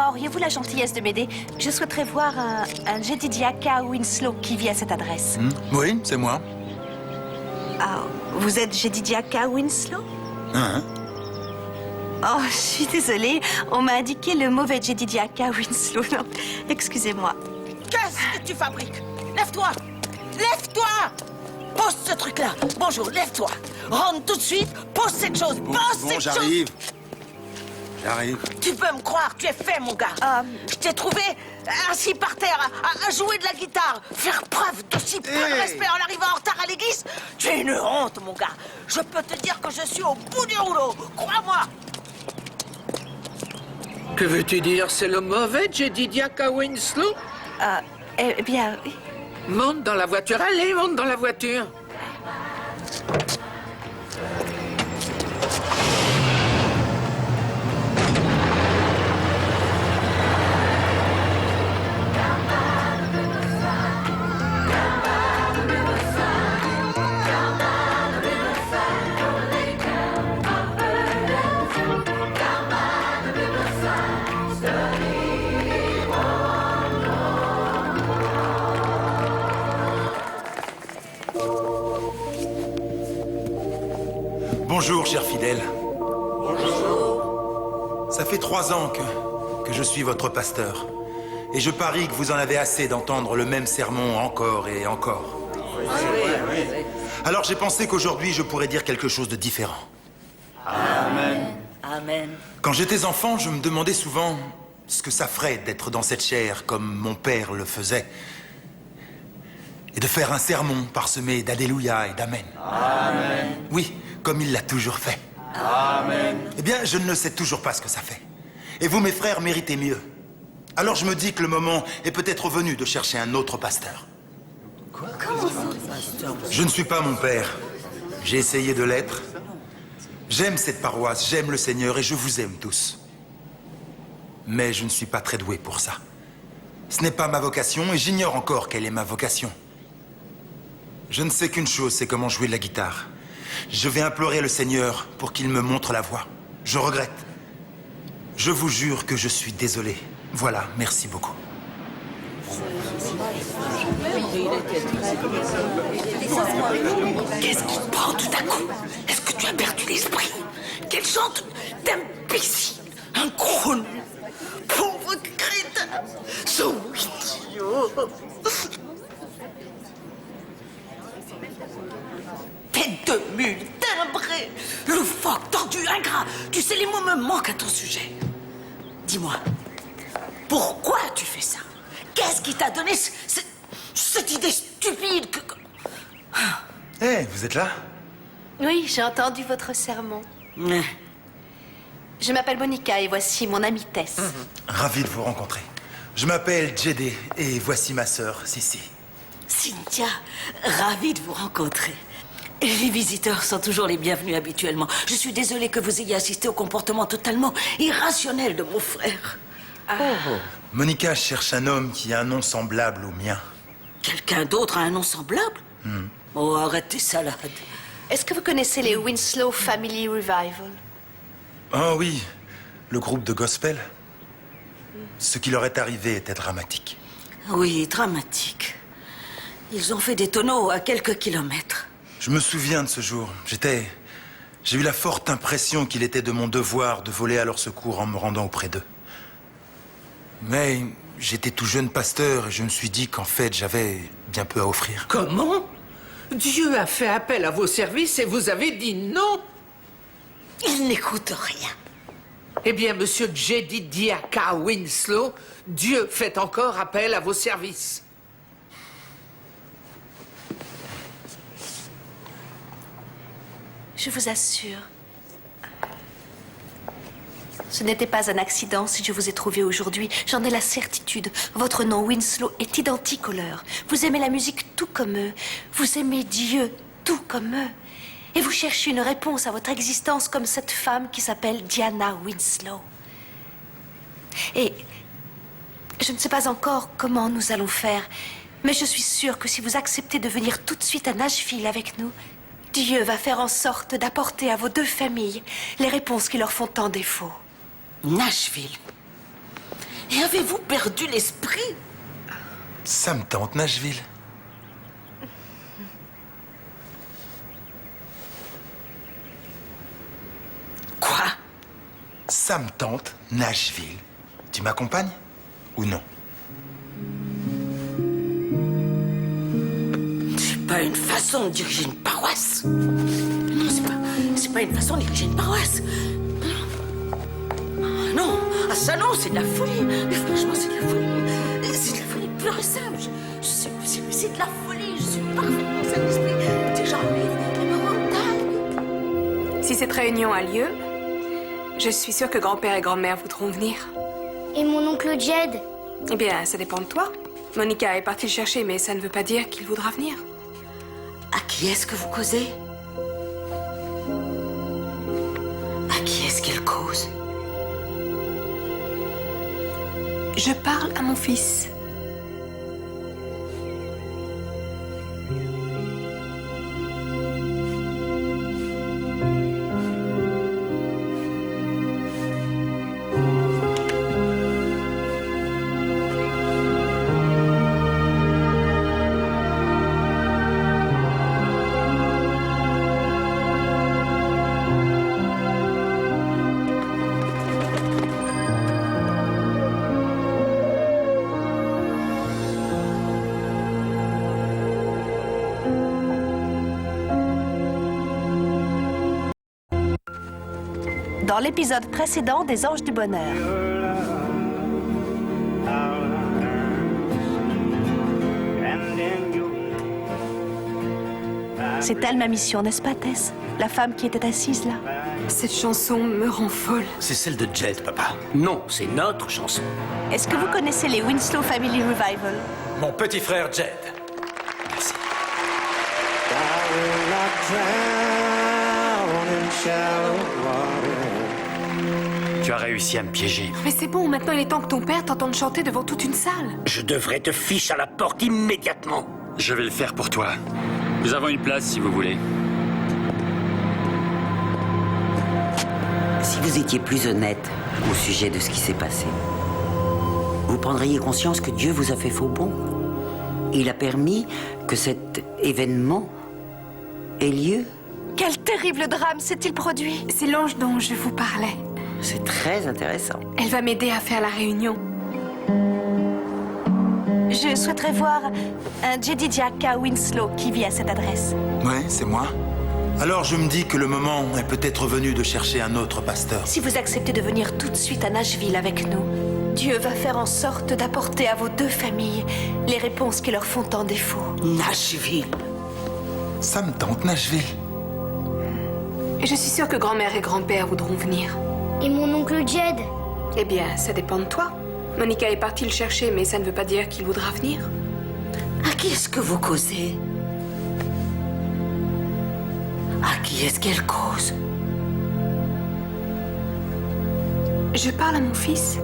Auriez-vous la gentillesse de m'aider? Je souhaiterais voir un Jedidiah K. Winslow qui vit à cette adresse. Oui, c'est moi. Ah, vous êtes Jedidiah K. Winslow? Hein? Oh, je suis désolée. On m'a indiqué le mauvais Jedidiah K. Winslow. Non, excusez-moi. Qu'est-ce que tu fabriques? Lève-toi! Lève-toi! Pose ce truc-là. Bonjour, lève-toi. Rentre tout de suite. Pose cette chose. Pose cette chose. J'arrive. J'arrive. Tu peux me croire, tu es fait, mon gars. Je t'ai trouvé assis par terre, à jouer de la guitare. Faire preuve de si peu de respect en arrivant en retard à l'église. Tu es une honte, mon gars. Je peux te dire que je suis au bout du rouleau. Crois-moi. Que veux-tu dire? C'est le mauvais Jedidiah K. Winslow? Eh bien, oui. Monte dans la voiture. Allez, monte dans la voiture. Bonjour, cher fidèle. Bonjour. Ça fait 3 ans que je suis votre pasteur. Et je parie que vous en avez assez d'entendre le même sermon encore et encore. Alors j'ai pensé qu'aujourd'hui, je pourrais dire quelque chose de différent. Amen. Amen. Quand j'étais enfant, je me demandais souvent ce que ça ferait d'être dans cette chair comme mon père le faisait. Et de faire un sermon parsemé d'Alléluia et d'Amen. Amen. Oui, comme il l'a toujours fait. Amen. Eh bien, je ne sais toujours pas ce que ça fait. Et vous, mes frères, méritez mieux. Alors je me dis que le moment est peut-être venu de chercher un autre pasteur. Quoi? Je ne suis pas mon père. J'ai essayé de l'être. J'aime cette paroisse, j'aime le Seigneur et je vous aime tous. Mais je ne suis pas très doué pour ça. Ce n'est pas ma vocation et j'ignore encore quelle est ma vocation. Je ne sais qu'une chose, c'est comment jouer de la guitare. Je vais implorer le Seigneur pour qu'il me montre la voie. Je regrette. Je vous jure que je suis désolé. Voilà, merci beaucoup. Qu'est-ce qui te prend tout à coup? Est-ce que tu as perdu l'esprit? Quel genre d'imbécile? Un gros nul. Pauvre crétin. Son idiot. Tête de mule, timbré, loufoque, tordu, ingrat. Tu sais, les mots me manquent à ton sujet. Dis-moi, pourquoi tu fais ça? Qu'est-ce qui t'a donné cette idée stupide que... Hé, vous êtes là? Oui, j'ai entendu votre sermon. Je m'appelle Monica et voici mon amie Tess. Ravi de vous rencontrer. Je m'appelle Jedé et voici ma sœur, Sissi. Cynthia, ravie de vous rencontrer. Les visiteurs sont toujours les bienvenus habituellement. Je suis désolée que vous ayez assisté au comportement totalement irrationnel de mon frère. Monica cherche un homme qui a un nom semblable au mien. Quelqu'un d'autre a un nom semblable? Oh, arrête tes salades. Est-ce que vous connaissez les Winslow Family Revival? Oh oui, le groupe de gospel. Ce qui leur est arrivé était dramatique. Oui, dramatique. Ils ont fait des tonneaux à quelques kilomètres. Je me souviens de ce jour. J'ai eu la forte impression qu'il était de mon devoir de voler à leur secours en me rendant auprès d'eux. Mais j'étais tout jeune pasteur et je me suis dit qu'en fait, j'avais bien peu à offrir. Comment? Dieu a fait appel à vos services et vous avez dit non? Il n'écoute rien. Eh bien, monsieur Jedediah Winslow, Dieu fait encore appel à vos services. Je vous assure, ce n'était pas un accident si je vous ai trouvé aujourd'hui. J'en ai la certitude. Votre nom, Winslow, est identique au leur. Vous aimez la musique tout comme eux. Vous aimez Dieu tout comme eux. Et vous cherchez une réponse à votre existence comme cette femme qui s'appelle Diana Winslow. Et je ne sais pas encore comment nous allons faire, mais je suis sûre que si vous acceptez de venir tout de suite à Nashville avec nous, Dieu va faire en sorte d'apporter à vos deux familles les réponses qui leur font tant défaut. Nashville? Et avez-vous perdu l'esprit? Ça me tente, Nashville. Quoi? Ça me tente, Nashville. Tu m'accompagnes ou non? C'est pas une façon de diriger une paroisse. Non, c'est pas une façon de diriger une paroisse. Non, ah, ça non, c'est de la folie. Mais franchement, c'est de la folie. C'est de la folie pure et simple. C'est de la folie. Je suis parfaitement sain d'esprit. Déjà en livre, mais me rend dingue. Si cette réunion a lieu, je suis sûre que grand-père et grand-mère voudront venir. Et mon oncle Jed? Eh bien, ça dépend de toi. Monica est partie le chercher, mais ça ne veut pas dire qu'il voudra venir. À qui est-ce que vous causez? À qui est-ce qu'il cause? Je parle à mon fils. Dans l'épisode précédent des Anges du Bonheur. C'est elle ma mission, n'est-ce pas, Tess? La femme qui était assise là. Cette chanson me rend folle. C'est celle de Jed, papa. Non, c'est notre chanson. Est-ce que vous connaissez les Winslow Family Revival? Mon petit frère Jed. Merci. Tu as réussi à me piéger. Mais c'est bon, maintenant il est temps que ton père t'entende chanter devant toute une salle. Je devrais te ficher à la porte immédiatement. Je vais le faire pour toi. Nous avons une place si vous voulez. Si vous étiez plus honnête au sujet de ce qui s'est passé, vous prendriez conscience que Dieu vous a fait faux bond. Il a permis que cet événement ait lieu. Quel terrible drame s'est-il produit? C'est l'ange dont je vous parlais. C'est très intéressant. Elle va m'aider à faire la réunion. Je souhaiterais voir un Jedidiah Winslow qui vit à cette adresse. Ouais, c'est moi. Alors je me dis que le moment est peut-être venu de chercher un autre pasteur. Si vous acceptez de venir tout de suite à Nashville avec nous, Dieu va faire en sorte d'apporter à vos deux familles les réponses qui leur font tant défaut. Nashville. Ça me tente, Nashville. Et je suis sûre que grand-mère et grand-père voudront venir. Et mon oncle Jed? Eh bien, ça dépend de toi. Monica est partie le chercher, mais ça ne veut pas dire qu'il voudra venir. À qui est-ce que vous causez? À qui est-ce qu'elle cause? Je parle à mon fils.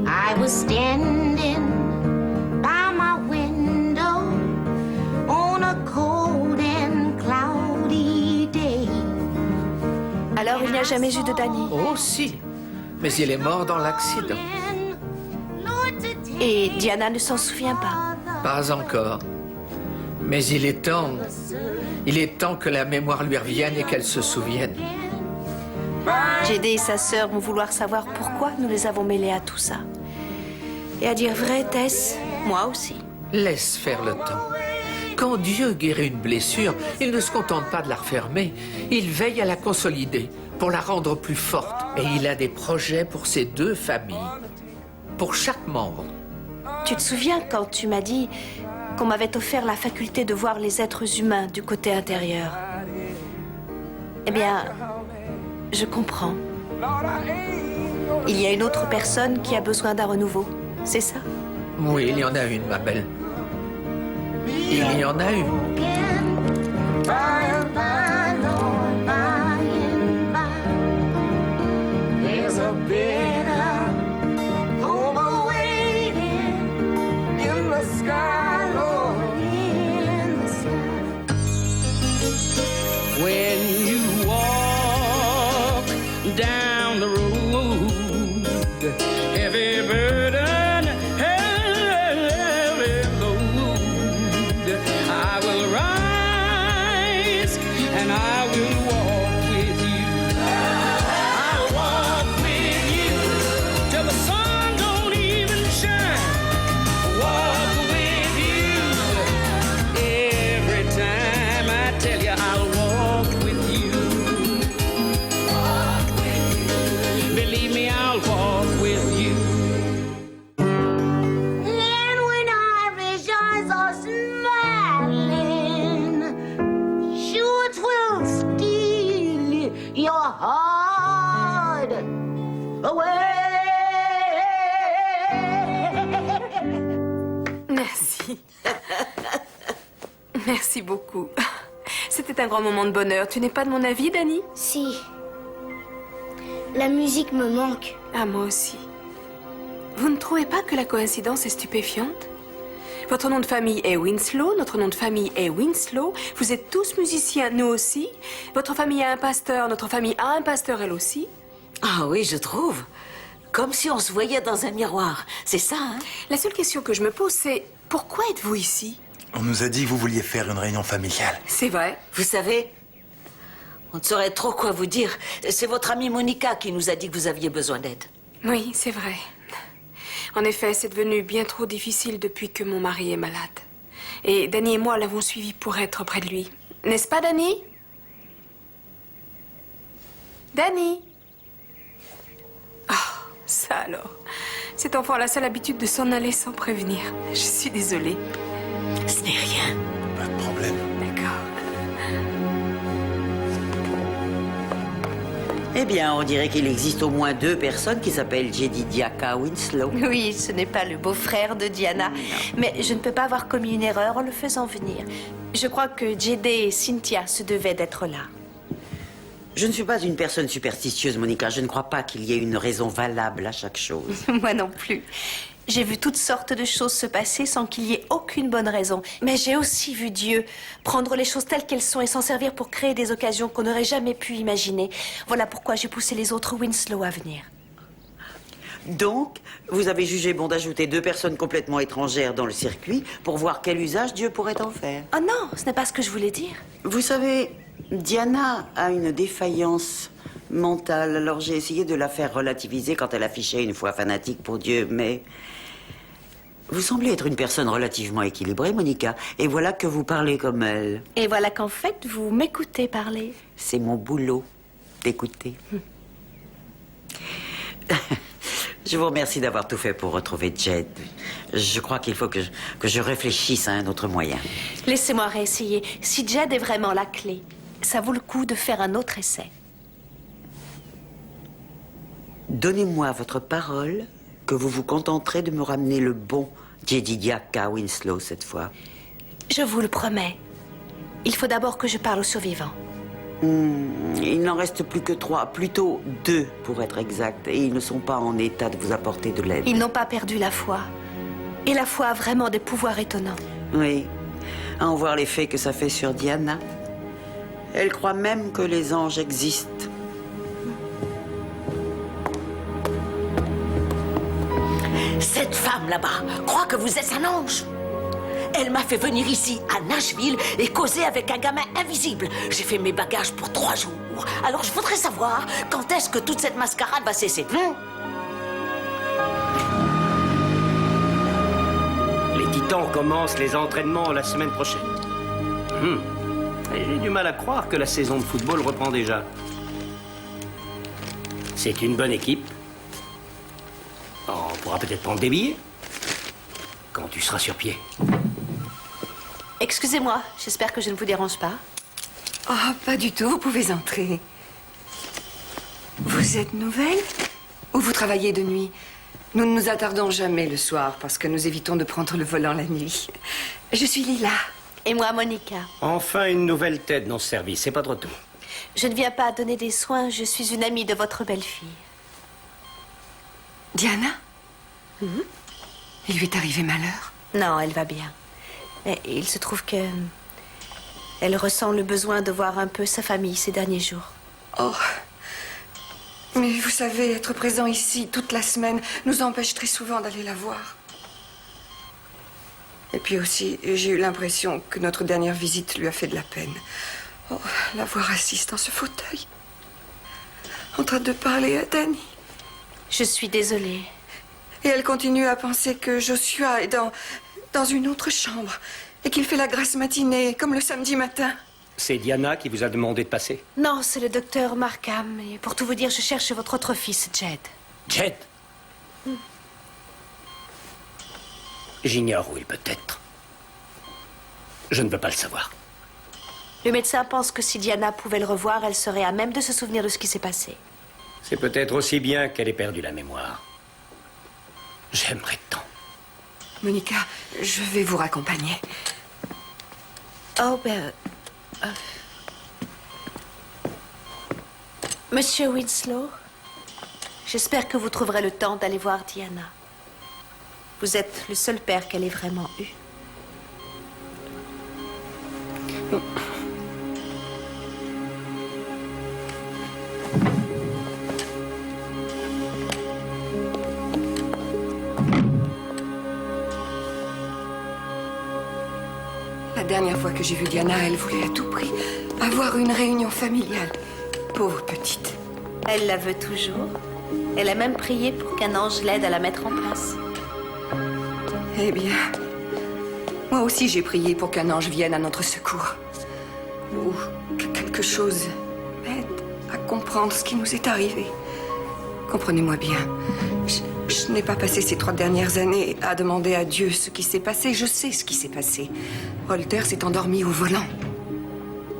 I was standing by my window on a cold and cloudy day. Alors il n'y a jamais eu de Danny? Oh si, mais il est mort dans l'accident. Et Diana ne s'en souvient pas? Pas encore. Mais il est temps que la mémoire lui revienne et qu'elle se souvienne. Jedi et sa sœur vont vouloir savoir pourquoi nous les avons mêlés à tout ça. Et à dire vrai, Tess, moi aussi. Laisse faire le temps. Quand Dieu guérit une blessure, il ne se contente pas de la refermer. Il veille à la consolider, pour la rendre plus forte. Et il a des projets pour ces deux familles, pour chaque membre. Tu te souviens quand tu m'as dit qu'on m'avait offert la faculté de voir les êtres humains du côté intérieur? Eh bien, je comprends. Il y a une autre personne qui a besoin d'un renouveau, c'est ça? Oui, il y en a une, ma belle. Il y en a une. When you walk down the road, heavy burden, heavy load, I will rise and I will walk with you. I'll walk with you till the sun don't even shine. Walk with you every time I tell you I'll walk with you. Believe me, I'll walk with you. And when Irish eyes are smiling, shoots will steal your heart away. Merci. Merci beaucoup. C'était un grand moment de bonheur. Tu n'es pas de mon avis, Danny? Si. La musique me manque. Ah, moi aussi. Vous ne trouvez pas que la coïncidence est stupéfiante? Votre nom de famille est Winslow, notre nom de famille est Winslow. Vous êtes tous musiciens, nous aussi. Votre famille a un pasteur, notre famille a un pasteur, elle aussi. Ah oui, je trouve. Comme si on se voyait dans un miroir. C'est ça, hein? La seule question que je me pose, c'est pourquoi êtes-vous ici? On nous a dit que vous vouliez faire une réunion familiale. C'est vrai. Vous savez, on ne saurait trop quoi vous dire. C'est votre amie Monica qui nous a dit que vous aviez besoin d'aide. Oui, c'est vrai. En effet, c'est devenu bien trop difficile depuis que mon mari est malade. Et Danny et moi l'avons suivi pour être près de lui. N'est-ce pas, Danny? Danny? Oh, Ça alors. Cet enfant a la seule habitude de s'en aller sans prévenir. Je suis désolée. Ce n'est rien. Pas de problème. D'accord. Eh bien, on dirait qu'il existe au moins 2 personnes qui s'appellent Jedediah K. Winslow. Oui, ce n'est pas le beau-frère de Diana. Mais je ne peux pas avoir commis une erreur en le faisant venir. Je crois que Jede et Cynthia se devaient d'être là. Je ne suis pas une personne superstitieuse, Monica. Je ne crois pas qu'il y ait une raison valable à chaque chose. Moi non plus. J'ai vu toutes sortes de choses se passer sans qu'il y ait aucune bonne raison. Mais j'ai aussi vu Dieu prendre les choses telles qu'elles sont et s'en servir pour créer des occasions qu'on n'aurait jamais pu imaginer. Voilà pourquoi j'ai poussé les autres Winslow à venir. Donc, vous avez jugé bon d'ajouter 2 personnes complètement étrangères dans le circuit pour voir quel usage Dieu pourrait en faire. Oh non, ce n'est pas ce que je voulais dire. Vous savez, Diana a une défaillance mentale, alors j'ai essayé de la faire relativiser quand elle affichait une foi fanatique pour Dieu, mais... Vous semblez être une personne relativement équilibrée, Monica, et voilà que vous parlez comme elle. Et voilà qu'en fait, vous m'écoutez parler. C'est mon boulot d'écouter. Je vous remercie d'avoir tout fait pour retrouver Jed. Je crois qu'il faut que je réfléchisse à un autre moyen. Laissez-moi réessayer. Si Jed est vraiment la clé, ça vaut le coup de faire un autre essai. Donnez-moi votre parole que vous vous contenterez de me ramener le bon Jedediah K. Winslow cette fois. Je vous le promets. Il faut d'abord que je parle aux survivants. Il n'en reste plus que 3, plutôt 2 pour être exact, et ils ne sont pas en état de vous apporter de l'aide. Ils n'ont pas perdu la foi. Et la foi a vraiment des pouvoirs étonnants. Oui, à en voir l'effet que ça fait sur Diana. Elle croit même que les anges existent. Cette femme là-bas croit que vous êtes un ange. Elle m'a fait venir ici, à Nashville, et causer avec un gamin invisible. J'ai fait mes bagages pour 3 jours. Alors je voudrais savoir quand est-ce que toute cette mascarade va cesser. Les Titans commencent les entraînements la semaine prochaine. Et j'ai du mal à croire que la saison de football reprend déjà. C'est une bonne équipe. On pourra peut-être prendre des billets quand tu seras sur pied. Excusez-moi, j'espère que je ne vous dérange pas. Oh, pas du tout, vous pouvez entrer. Vous êtes nouvelle ou vous travaillez de nuit? Nous ne nous attardons jamais le soir parce que nous évitons de prendre le volant la nuit. Je suis Lila. Et moi, Monica. Enfin, une nouvelle tête dans ce service, c'est pas trop tôt. Je ne viens pas donner des soins, je suis une amie de votre belle-fille. Diana? Il lui est arrivé malheur? Non, elle va bien. Mais il se trouve que... elle ressent le besoin de voir un peu sa famille ces derniers jours. Oh. Mais vous savez, être présent ici toute la semaine nous empêche très souvent d'aller la voir. Et puis aussi, j'ai eu l'impression que notre dernière visite lui a fait de la peine. Oh, la voir assise dans ce fauteuil, en train de parler à Danny. Je suis désolée. Et elle continue à penser que Joshua est dans une autre chambre et qu'il fait la grasse matinée, comme le samedi matin. C'est Diana qui vous a demandé de passer? Non, c'est le docteur Markham. Et pour tout vous dire, je cherche votre autre fils, Jed. Jed? J'ignore où il peut être. Je ne veux pas le savoir. Le médecin pense que si Diana pouvait le revoir, elle serait à même de se souvenir de ce qui s'est passé. C'est peut-être aussi bien qu'elle ait perdu la mémoire. J'aimerais tant. Monica, je vais vous raccompagner. Oh, ben... Monsieur Winslow, j'espère que vous trouverez le temps d'aller voir Diana. Vous êtes le seul père qu'elle ait vraiment eu. La dernière fois que j'ai vu Diana, elle voulait à tout prix avoir une réunion familiale. Pauvre petite. Elle la veut toujours. Elle a même prié pour qu'un ange l'aide à la mettre en place. Eh bien, moi aussi j'ai prié pour qu'un ange vienne à notre secours. Ou que quelque chose m'aide à comprendre ce qui nous est arrivé. Comprenez-moi bien. Je n'ai pas passé ces 3 dernières années à demander à Dieu ce qui s'est passé. Je sais ce qui s'est passé. Walter s'est endormi au volant.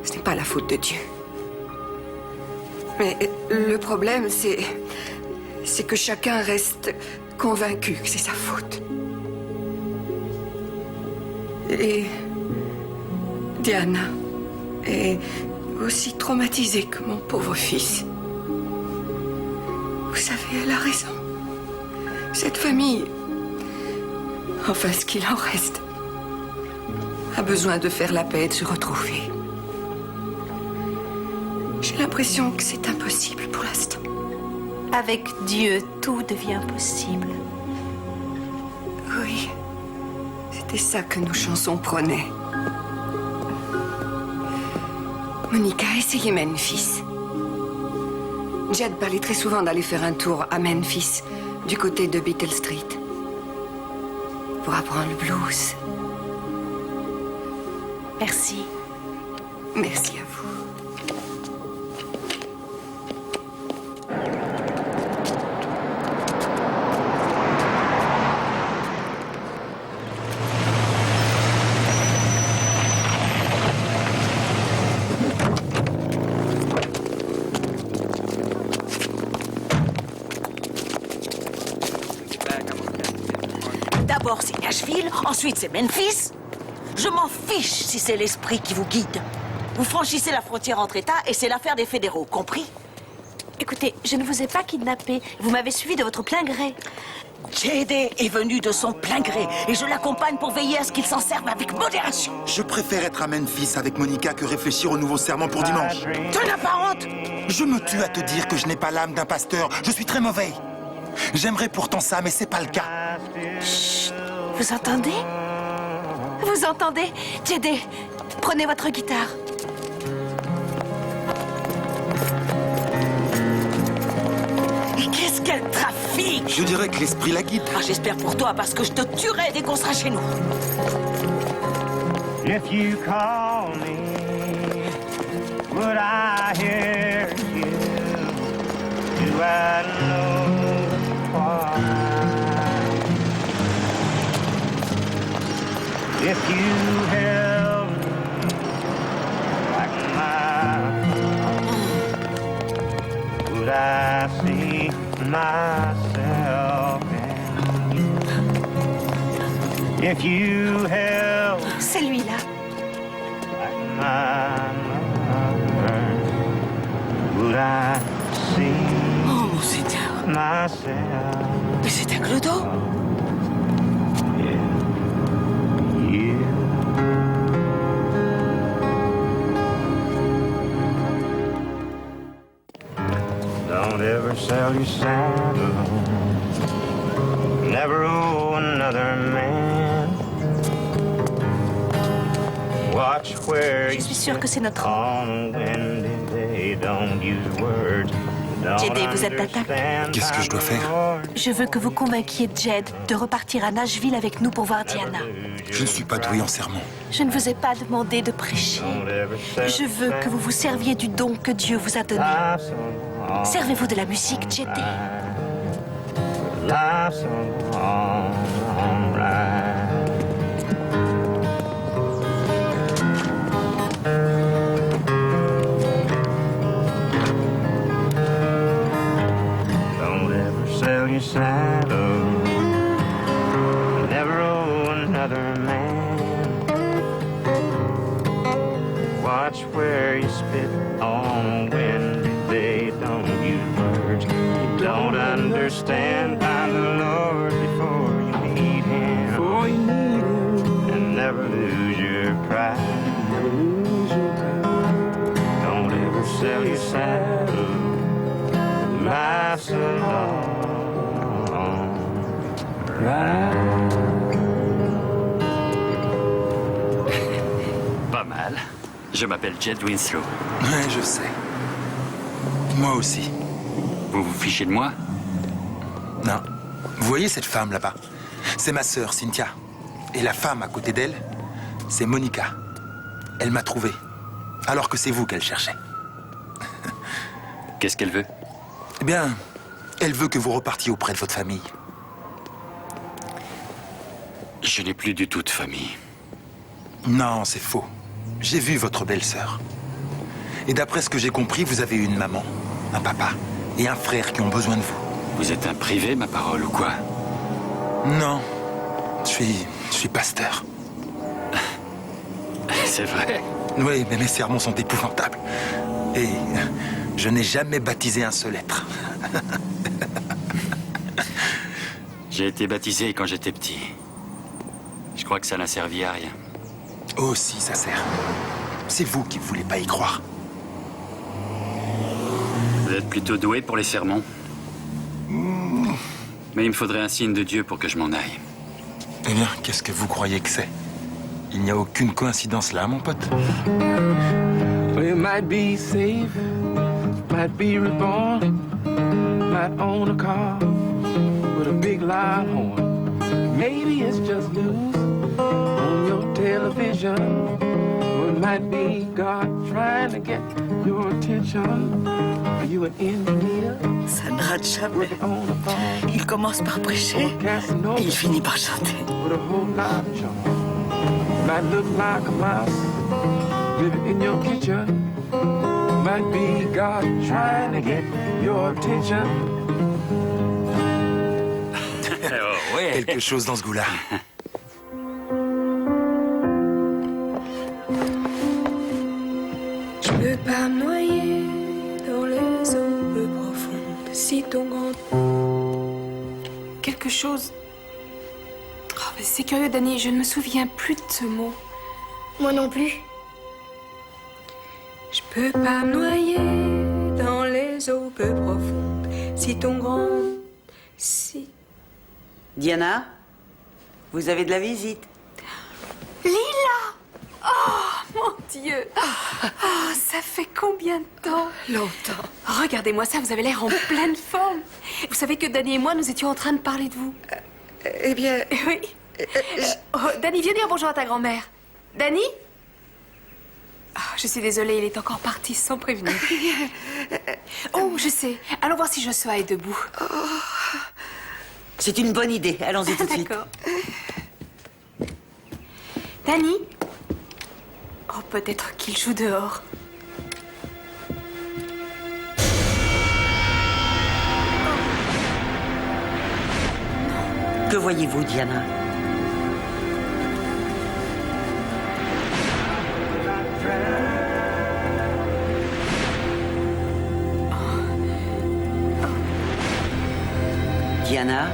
Ce n'est pas la faute de Dieu. Mais le problème, c'est que chacun reste convaincu que c'est sa faute. Et Diana est aussi traumatisée que mon pauvre fils. Vous savez, elle a raison. Cette famille, enfin ce qu'il en reste, a besoin de faire la paix et de se retrouver. J'ai l'impression que c'est impossible pour l'instant. Avec Dieu, tout devient possible. Oui, c'était ça que nos chansons prônaient. Monica, essayez Memphis. Jed parlait très souvent d'aller faire un tour à Memphis, du côté de Beetle Street, pour apprendre le blues. Merci. Merci à vous. D'abord, c'est Nashville, ensuite, c'est Memphis. Je m'en fiche si c'est l'esprit qui vous guide. Vous franchissez la frontière entre États et c'est l'affaire des fédéraux, compris? Écoutez, je ne vous ai pas kidnappé. Vous m'avez suivi de votre plein gré. J.D. est venu de son plein gré et je l'accompagne pour veiller à ce qu'il s'en serve avec modération. Je préfère être à Memphis avec Monica que réfléchir au nouveau serment pour dimanche. Tu n'as pas honte? Je me tue à te dire que je n'ai pas l'âme d'un pasteur. Je suis très mauvais. J'aimerais pourtant ça, mais c'est pas le cas. Chut. Vous entendez? Vous entendez? J.D., prenez votre guitare. Et qu'est-ce qu'elle trafique? Je dirais que l'esprit la guide. Ah, j'espère pour toi, parce que je te tuerai dès qu'on sera chez nous. If you call me, would I hear you? Do I know why? If you held me like mine, would I see myself in you? If you held C'est lui-là. like mine, would I see Oh, mon Seigneur. myself? Mais c'est un clodo. Don't ever sell your saddle. Never owe another man. Watch where Je suis sûre que c'est notre on when they don't use words. J.D., vous êtes d'attaque. Qu'est-ce que je dois faire? Je veux que vous convainquiez Jed de repartir à Nashville avec nous pour voir Diana. Je ne suis pas doué en sermon. Je ne vous ai pas demandé de prêcher. Je veux que vous vous serviez du don que Dieu vous a donné. Servez-vous de la musique, J.D. Life's a long ride. Don't ever sell your saddle. Never owe another man. Watch where you spit on when they don't use words. You don't understand by the Lord before you meet Him. And never lose your pride. Don't ever sell your saddle. Life's a long ride. Pas mal. Je m'appelle Jed Winslow. Ouais, je sais. Moi aussi. Vous vous fichez de moi? Non. Vous voyez cette femme là-bas? C'est ma sœur, Cynthia. Et la femme à côté d'elle, c'est Monica. Elle m'a trouvé. Alors que c'est vous qu'elle cherchait. Qu'est-ce qu'elle veut? Eh bien, Elle veut que vous repartiez auprès de votre famille. Je n'ai plus du tout de famille. Non, c'est faux. J'ai vu votre belle-sœur. Et d'après ce que j'ai compris, vous avez une maman, un papa et un frère qui ont besoin de vous. Vous êtes un privé, ma parole, ou quoi? Non, je suis pasteur. C'est vrai? Oui, mais mes sermons sont épouvantables. Et je n'ai jamais baptisé un seul être. J'ai été baptisé quand j'étais petit. Je crois que ça n'a servi à rien. Oh si, ça sert. C'est vous qui ne voulez pas y croire. Vous êtes plutôt doué pour les sermons. Mais il me faudrait un signe de Dieu pour que je m'en aille. Eh bien, qu'est-ce que vous croyez que c'est? Il n'y a aucune coïncidence là, mon pote. Well, it might be safe, might be reborn, might own a car with a big loud horn. Maybe it's just news on your television. Or it might be God trying to get your attention. Are you an engineer? Ça ne rate jamais. Il commence par prêcher et il finit par chanter. With a whole lot of charm. Might look like a mouse living in your kitchen. Might be God trying to get your attention. Oh, ouais. Quelque chose dans ce goût-là. Je peux pas me noyer dans les eaux peu profondes si ton grand... Quelque chose... Oh, mais c'est curieux, Danny, je ne me souviens plus de ce mot. Moi non plus. Je peux pas me noyer dans les eaux peu profondes si ton grand... Si... Diana, vous avez de la visite. Lila! Oh, mon Dieu! Oh, ça fait combien de temps? Longtemps. Regardez-moi ça, vous avez l'air en pleine forme. Vous savez que Danny et moi, nous étions en train de parler de vous. Eh bien... Oui. Oh, Danny, viens dire bonjour à ta grand-mère. Danny? Oh, je suis désolée, il est encore parti sans prévenir. Oh, je sais. Allons voir si Joshua est debout. C'est une bonne idée. Allons-y tout de suite. D'accord. Danny? Oh, peut-être qu'il joue dehors. Que voyez-vous, Diana? Diana,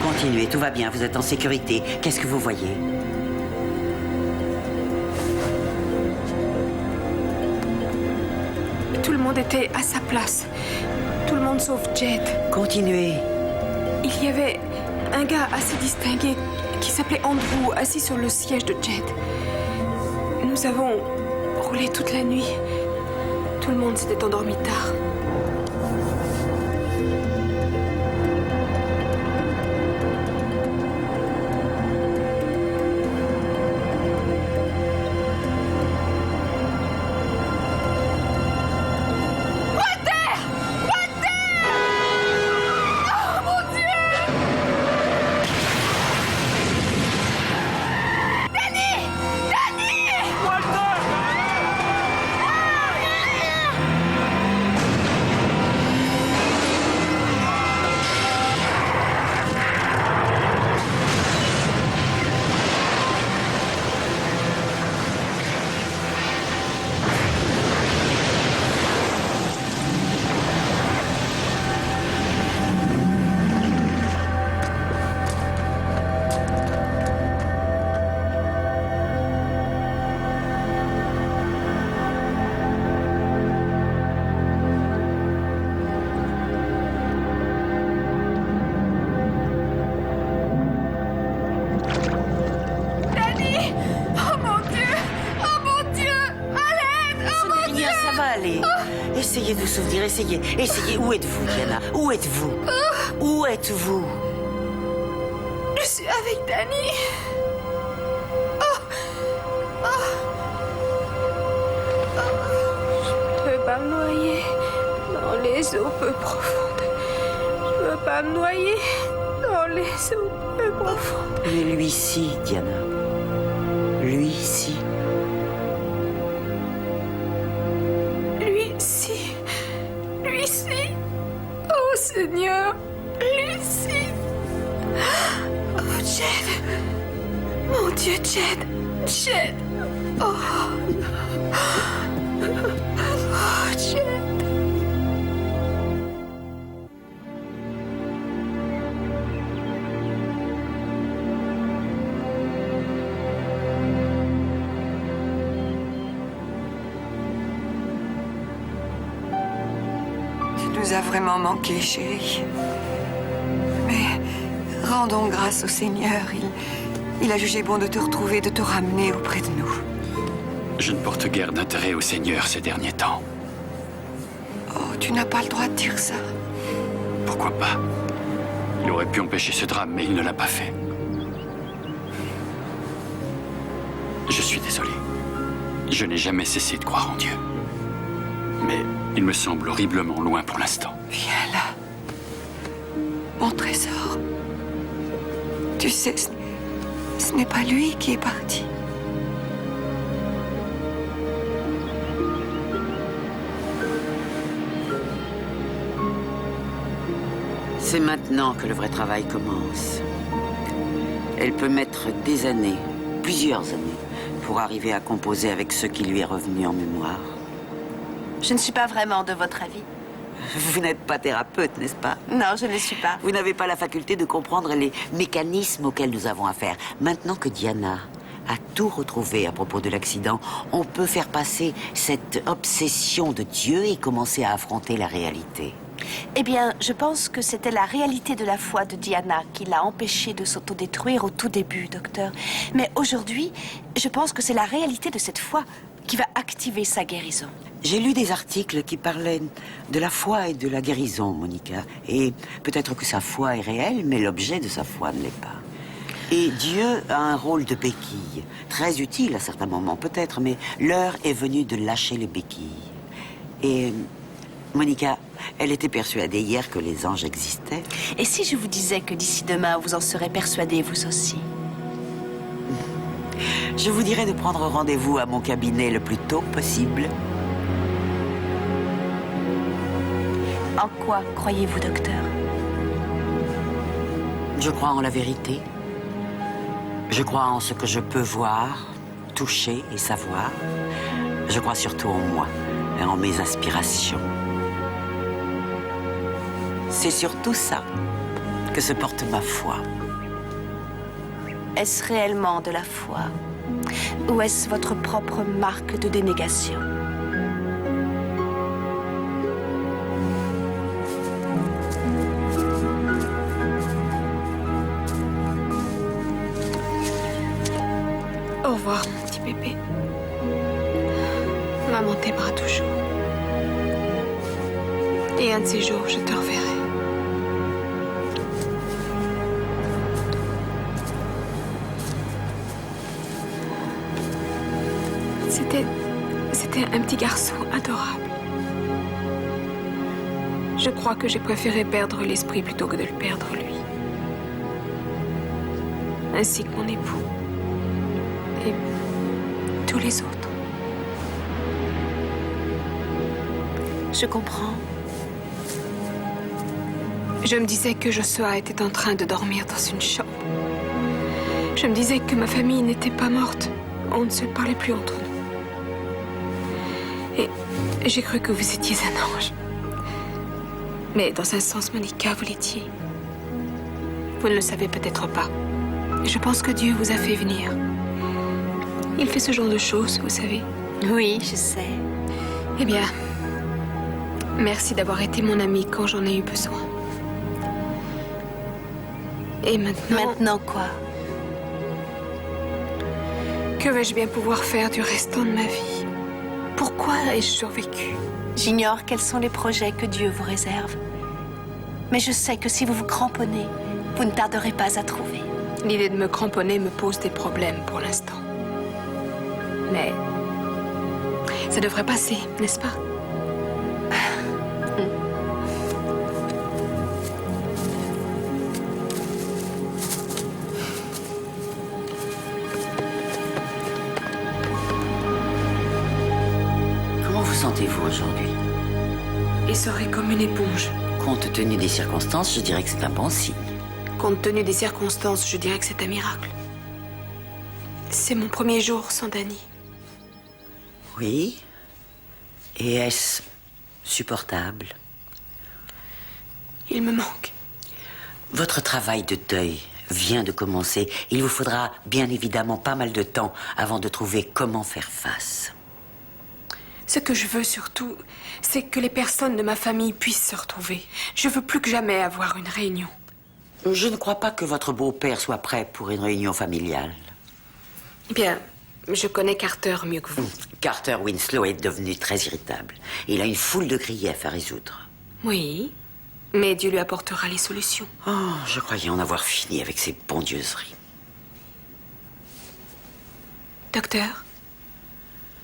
continuez, tout va bien, vous êtes en sécurité. Qu'est-ce que vous voyez? Tout le monde était à sa place. Tout le monde sauf Jed. Continuez. Il y avait un gars assez distingué qui s'appelait Andrew, assis sur le siège de Jed. Nous avons roulé toute la nuit. Tout le monde s'était endormi tard. Essayez de vous souvenir, essayez. Où êtes-vous, Diana? Où êtes-vous? Où êtes-vous? Je suis avec Danny. Je peux pas me noyer dans les eaux peu profondes. Je ne veux pas me noyer dans les eaux plus profondes. Mais lui, si, Diana. Lui, si. Lui, si. Lui, si. Oh, Seigneur. Lui, si. Oh, Jed. Mon Dieu, Jed. Jed. Oh. Oh, Jed. Tu nous as vraiment manqué, chérie. Mais rendons grâce au Seigneur. Il a jugé bon de te retrouver, de te ramener auprès de nous. Je ne porte guère d'intérêt au Seigneur ces derniers temps. Oh, tu n'as pas le droit de dire ça. Pourquoi pas? Il aurait pu empêcher ce drame, mais il ne l'a pas fait. Je suis désolé. Je n'ai jamais cessé de croire en Dieu. Mais il me semble horriblement loin pour l'instant. Viens là. Mon trésor. Tu sais, ce n'est pas lui qui est parti. C'est maintenant que le vrai travail commence. Elle peut mettre des années, plusieurs années, pour arriver à composer avec ce qui lui est revenu en mémoire. Je ne suis pas vraiment de votre avis. Vous n'êtes pas thérapeute, n'est-ce pas? Non, je ne le suis pas. Vous n'avez pas la faculté de comprendre les mécanismes auxquels nous avons affaire. Maintenant que Diana a tout retrouvé à propos de l'accident, on peut faire passer cette obsession de Dieu et commencer à affronter la réalité. Eh bien, je pense que c'était la réalité de la foi de Diana qui l'a empêchée de s'autodétruire au tout début, docteur. Mais aujourd'hui, je pense que c'est la réalité de cette foi qui va activer sa guérison. J'ai lu des articles qui parlaient de la foi et de la guérison, Monica. Et peut-être que sa foi est réelle, mais l'objet de sa foi ne l'est pas. Et Dieu a un rôle de béquille, très utile à certains moments, peut-être, mais l'heure est venue de lâcher les béquilles. Et Monica, elle était persuadée hier que les anges existaient. Et si je vous disais que d'ici demain, vous en serez persuadée, vous aussi? Je vous dirais de prendre rendez-vous à mon cabinet le plus tôt possible. En quoi croyez-vous, docteur? Je crois en la vérité. Je crois en ce que je peux voir, toucher et savoir. Je crois surtout en moi et en mes aspirations. C'est surtout ça que se porte ma foi. Est-ce réellement de la foi? Ou est-ce votre propre marque de dénégation? Au revoir, mon petit bébé. Maman t'aimera toujours. Et un de ces jours, je te reverrai. C'était un petit garçon adorable. Je crois que j'ai préféré perdre l'esprit plutôt que de le perdre lui. Ainsi que mon époux. Et tous les autres. Je comprends. Je me disais que Joshua était en train de dormir dans une chambre. Je me disais que ma famille n'était pas morte. On ne se parlait plus entre nous. Et j'ai cru que vous étiez un ange. Mais dans un sens, Monica, vous l'étiez. Vous ne le savez peut-être pas. Je pense que Dieu vous a fait venir. Il fait ce genre de choses, vous savez. Oui, je sais. Eh bien, merci d'avoir été mon ami quand j'en ai eu besoin. Et maintenant... Maintenant quoi? Que vais-je bien pouvoir faire du restant de ma vie? Pourquoi ai-je survécu? J'ignore quels sont les projets que Dieu vous réserve. Mais je sais que si vous vous cramponnez, vous ne tarderez pas à trouver. L'idée de me cramponner me pose des problèmes pour l'instant. Mais ça devrait passer, n'est-ce pas? sentez-vous aujourd'hui? Essorée comme une éponge. Compte tenu des circonstances, je dirais que c'est un bon signe. Compte tenu des circonstances, je dirais que c'est un miracle. C'est mon premier jour sans Danny. Oui. Et est-ce supportable? Il me manque. Votre travail de deuil vient de commencer. Il vous faudra bien évidemment pas mal de temps avant de trouver comment faire face. Ce que je veux surtout, c'est que les personnes de ma famille puissent se retrouver. Je veux plus que jamais avoir une réunion. Je ne crois pas que votre beau-père soit prêt pour une réunion familiale. Eh bien, je connais Carter mieux que vous. Carter Winslow est devenu très irritable. Il a une foule de griefs à résoudre. Oui, mais Dieu lui apportera les solutions. Oh, je croyais en avoir fini avec ces bondieuseries. Docteur,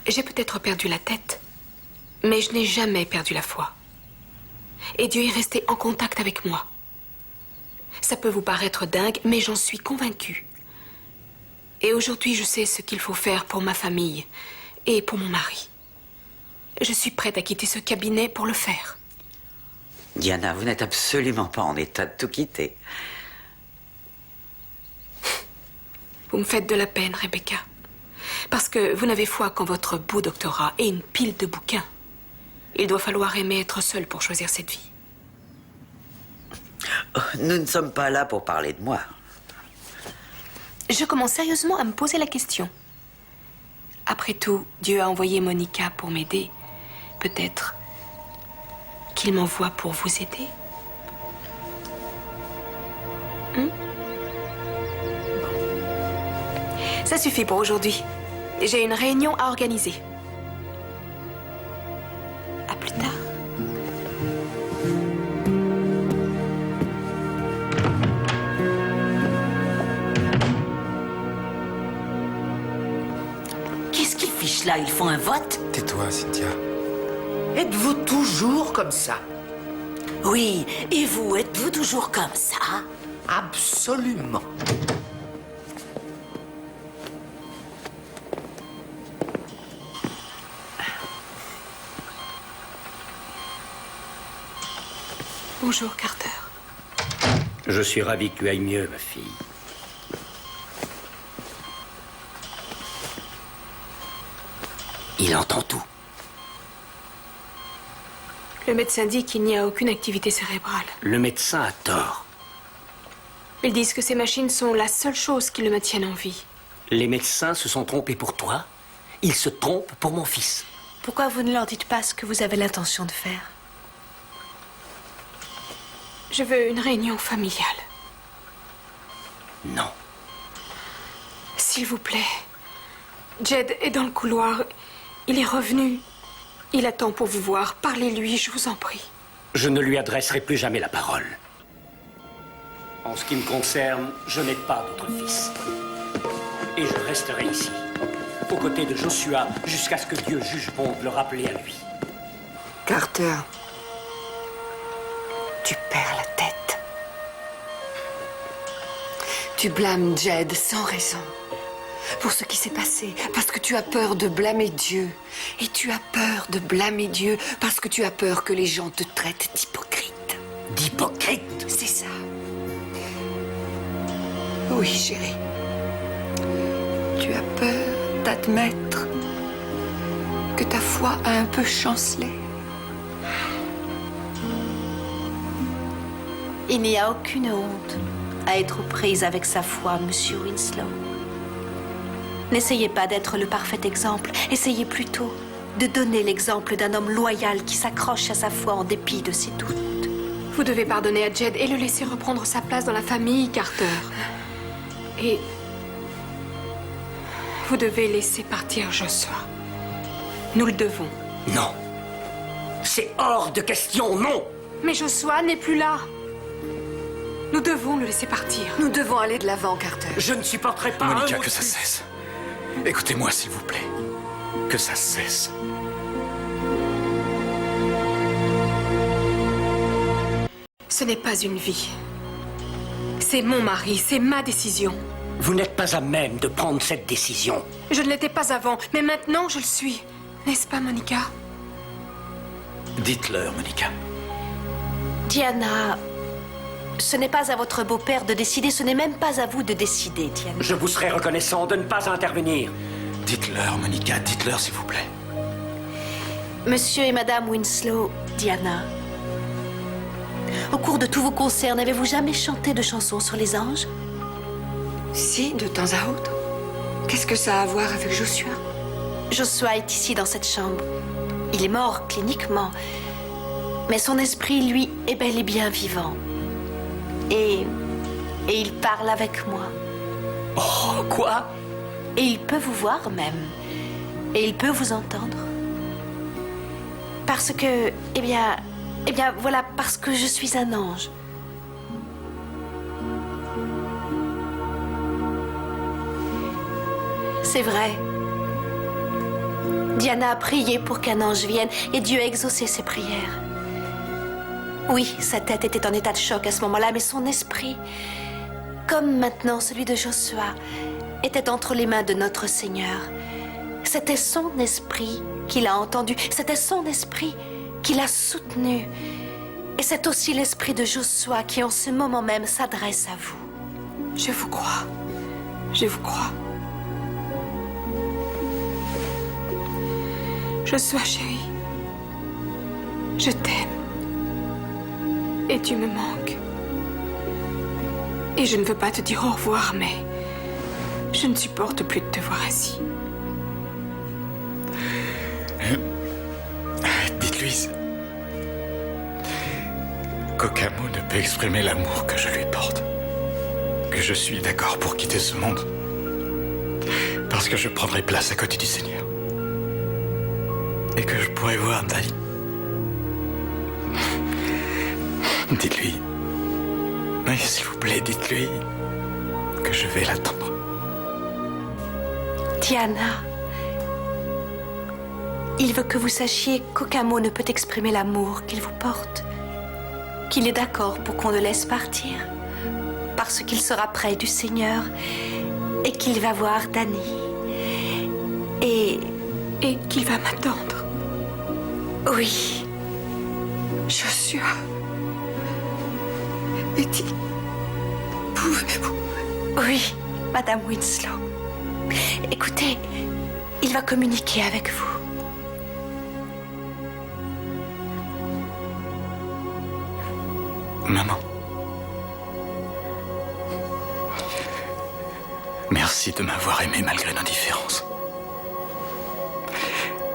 j'ai peut-être perdu la tête, mais je n'ai jamais perdu la foi. Et Dieu est resté en contact avec moi. Ça peut vous paraître dingue, mais j'en suis convaincue. Et aujourd'hui, je sais ce qu'il faut faire pour ma famille et pour mon mari. Je suis prête à quitter ce cabinet pour le faire. Diana, vous n'êtes absolument pas en état de tout quitter. Vous me faites de la peine, Rebecca. Parce que vous n'avez foi qu'en votre beau doctorat et une pile de bouquins. Il doit falloir aimer être seul pour choisir cette vie. Oh, nous ne sommes pas là pour parler de moi. Je commence sérieusement à me poser la question. Après tout, Dieu a envoyé Monica pour m'aider. Peut-être qu'il m'envoie pour vous aider. Bon. Ça suffit pour aujourd'hui. J'ai une réunion à organiser. À plus tard. Qu'est-ce qu'ils fichent là? Ils font un vote? Tais-toi, Cynthia. Êtes-vous toujours comme ça? Oui, et vous, êtes-vous toujours comme ça? Absolument. Bonjour, Carter. Je suis ravi que tu ailles mieux, ma fille. Il entend tout. Le médecin dit qu'il n'y a aucune activité cérébrale. Le médecin a tort. Ils disent que ces machines sont la seule chose qui le maintienne en vie. Les médecins se sont trompés pour toi. Ils se trompent pour mon fils. Pourquoi vous ne leur dites pas ce que vous avez l'intention de faire? Je veux une réunion familiale. Non. S'il vous plaît. Jed est dans le couloir. Il est revenu. Il attend pour vous voir. Parlez-lui, je vous en prie. Je ne lui adresserai plus jamais la parole. En ce qui me concerne, je n'ai pas d'autre fils. Et je resterai ici, aux côtés de Joshua, jusqu'à ce que Dieu juge bon de le rappeler à lui. Carter, tu perds la tête. Tu blâmes Jed sans raison pour ce qui s'est passé, parce que tu as peur de blâmer Dieu. Et tu as peur de blâmer Dieu parce que tu as peur que les gens te traitent d'hypocrite. D'hypocrite? C'est ça. Oui, chérie. Tu as peur d'admettre que ta foi a un peu chancelé. Il n'y a aucune honte à être prise avec sa foi, Monsieur Winslow. N'essayez pas d'être le parfait exemple. Essayez plutôt de donner l'exemple d'un homme loyal qui s'accroche à sa foi en dépit de ses doutes. Vous devez pardonner à Jed et le laisser reprendre sa place dans la famille, Carter. Et vous devez laisser partir Joshua. Nous le devons. Non. C'est hors de question, non. Mais Joshua n'est plus là. Nous devons le laisser partir. Nous devons aller de l'avant, Carter. Je ne supporterai pas Monica, un mot que de ça plus. cesse. Écoutez-moi, s'il vous plaît. Que ça cesse. Ce n'est pas une vie. C'est mon mari, c'est ma décision. Vous n'êtes pas à même de prendre cette décision. Je ne l'étais pas avant, mais maintenant je le suis. N'est-ce pas, Monica? Dites-leur, Monica. Diana, ce n'est pas à votre beau-père de décider, ce n'est même pas à vous de décider, Diana. Je vous serais reconnaissant de ne pas intervenir. Dites-leur, Monica, dites-leur, s'il vous plaît. Monsieur et Madame Winslow, Diana, au cours de tous vos concerts, n'avez-vous jamais chanté de chansons sur les anges? Si, de temps à autre. Qu'est-ce que ça a à voir avec Joshua? Joshua est ici dans cette chambre. Il est mort cliniquement, mais son esprit, lui, est bel et bien vivant. Et il parle avec moi. Oh, quoi? Et il peut vous voir même. Et il peut vous entendre. Parce que, eh bien, voilà, parce que je suis un ange. C'est vrai. Diana a prié pour qu'un ange vienne et Dieu a exaucé ses prières. Oui, sa tête était en état de choc à ce moment-là, mais son esprit, comme maintenant celui de Joshua, était entre les mains de notre Seigneur. C'était son esprit qui l'a entendu, c'était son esprit qui l'a soutenu. Et c'est aussi l'esprit de Joshua qui, en ce moment même, s'adresse à vous. Je vous crois. Je vous crois. Joshua, chérie, je t'aime. Et tu me manques. Et je ne veux pas te dire au revoir, mais je ne supporte plus de te voir ainsi. Dites-lui qu'aucun mot ne peut exprimer l'amour que je lui porte. Que je suis d'accord pour quitter ce monde. Parce que je prendrai place à côté du Seigneur. Et que je pourrai voir Dali. Dites-lui. Oui, s'il vous plaît, dites-lui que je vais l'attendre. Diana, il veut que vous sachiez qu'aucun mot ne peut exprimer l'amour qu'il vous porte. Qu'il est d'accord pour qu'on le laisse partir. Parce qu'il sera près du Seigneur et qu'il va voir Dani. Et qu'il va m'attendre. Oui. Joshua. Eddie, pouvez-vous... Oui, Madame Winslow. Écoutez, il va communiquer avec vous. Maman. Merci de m'avoir aimé malgré nos différences.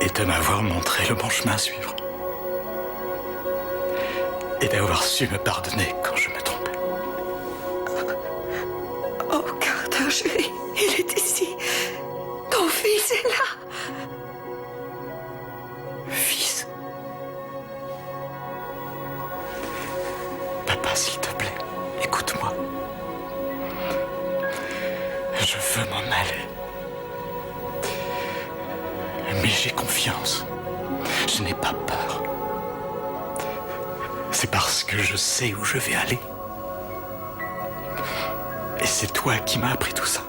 Et de m'avoir montré le bon chemin à suivre. Et d'avoir su me pardonner quand je me trompais. Oh, Carter, chérie, il est ici. Ton fils est là. Fils. Papa, s'il te plaît, écoute-moi. Je veux m'en aller. Mais j'ai confiance. Je n'ai pas peur. C'est parce que je sais où je vais aller. Et c'est toi qui m'as appris tout ça.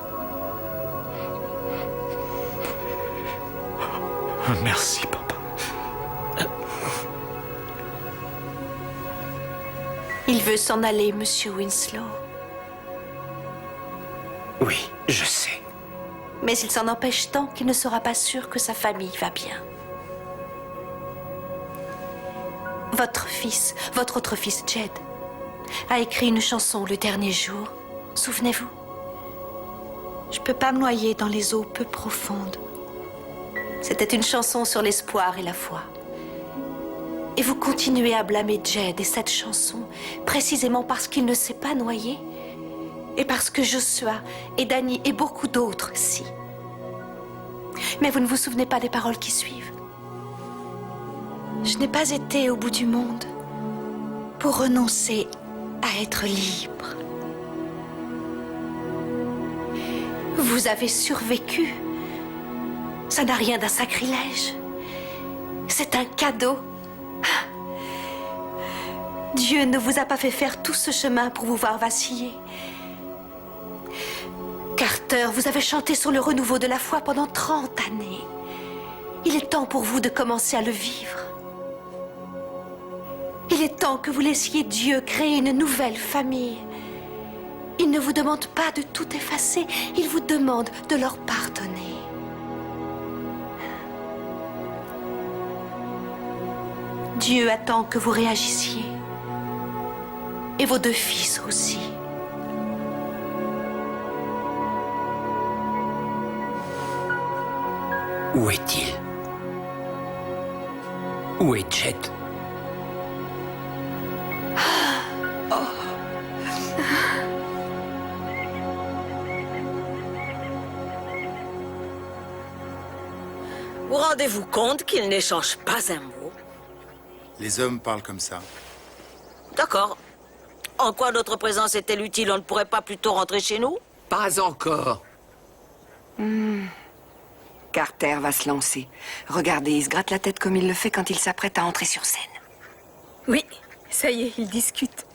Merci, papa. Il veut s'en aller, Monsieur Winslow. Oui, je sais. Mais il s'en empêche tant qu'il ne sera pas sûr que sa famille va bien. Votre autre fils, Jed, a écrit une chanson le dernier jour. Souvenez-vous. Je peux pas me noyer dans les eaux peu profondes. C'était une chanson sur l'espoir et la foi. Et vous continuez à blâmer Jed et cette chanson, précisément parce qu'il ne s'est pas noyé. Et parce que Joshua et Dani et beaucoup d'autres, si. Mais vous ne vous souvenez pas des paroles qui suivent. Je n'ai pas été au bout du monde pour renoncer à être libre. Vous avez survécu. Ça n'a rien d'un sacrilège. C'est un cadeau. Dieu ne vous a pas fait faire tout ce chemin pour vous voir vaciller. Carter, vous avez chanté sur le renouveau de la foi pendant 30 années. Il est temps pour vous de commencer à le vivre. Il est temps que vous laissiez Dieu créer une nouvelle famille. Il ne vous demande pas de tout effacer, il vous demande de leur pardonner. Dieu attend que vous réagissiez. Et vos 2 fils aussi. Où est-il? Où est Jed? Vous rendez-vous compte qu'il n'échange pas un mot? Les hommes parlent comme ça. D'accord. En quoi notre présence est-elle utile? On ne pourrait pas plutôt rentrer chez nous? Pas encore. Carter va se lancer. Regardez, il se gratte la tête comme il le fait quand il s'apprête à entrer sur scène. Oui, ça y est, ils discutent.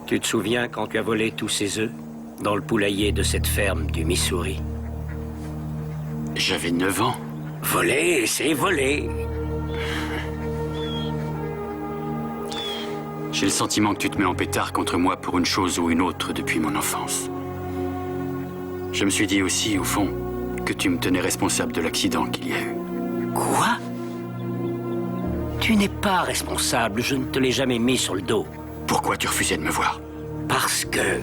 Tu te souviens quand tu as volé tous ces œufs dans le poulailler de cette ferme du Missouri? J'avais 9 ans. Voler, c'est voler. J'ai le sentiment que tu te mets en pétard contre moi pour une chose ou une autre depuis mon enfance. Je me suis dit aussi, au fond, que tu me tenais responsable de l'accident qu'il y a eu. Quoi? Tu n'es pas responsable, je ne te l'ai jamais mis sur le dos. Pourquoi tu refusais de me voir? Parce que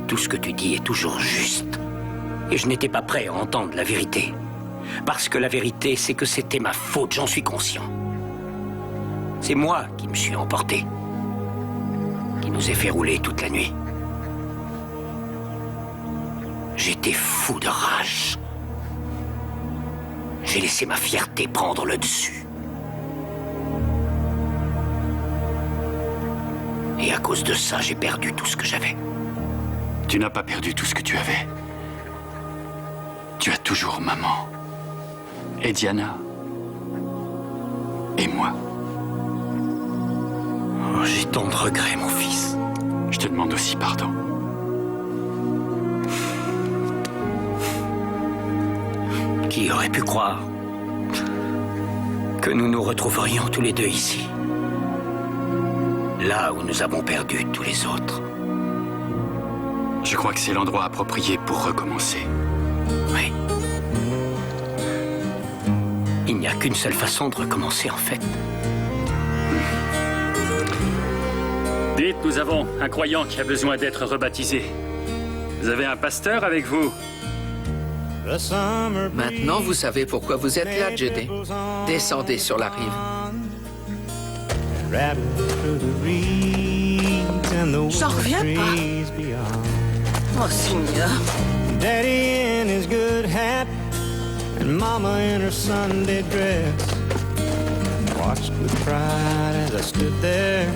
tout ce que tu dis est toujours juste. Et je n'étais pas prêt à entendre la vérité. Parce que la vérité, c'est que c'était ma faute, j'en suis conscient. C'est moi qui me suis emporté. Qui nous ai fait rouler toute la nuit. J'étais fou de rage. J'ai laissé ma fierté prendre le dessus. Et à cause de ça, j'ai perdu tout ce que j'avais. Tu n'as pas perdu tout ce que tu avais. Tu as toujours maman. Et Diana. Et moi. Oh, j'ai tant de regrets, mon fils. Je te demande aussi pardon. Qui aurait pu croire que nous nous retrouverions tous les deux ici, là où nous avons perdu tous les autres? Je crois que c'est l'endroit approprié pour recommencer. Oui. Il n'y a qu'une seule façon de recommencer, en fait. Dites, nous avons un croyant qui a besoin d'être rebaptisé. Vous avez un pasteur avec vous? Maintenant, vous savez pourquoi vous êtes là, Judy. Descendez sur la rive. J'en reviens pas. Oh, Seigneur. Daddy in his good hat and Mama in her Sunday dress watched with pride as I stood there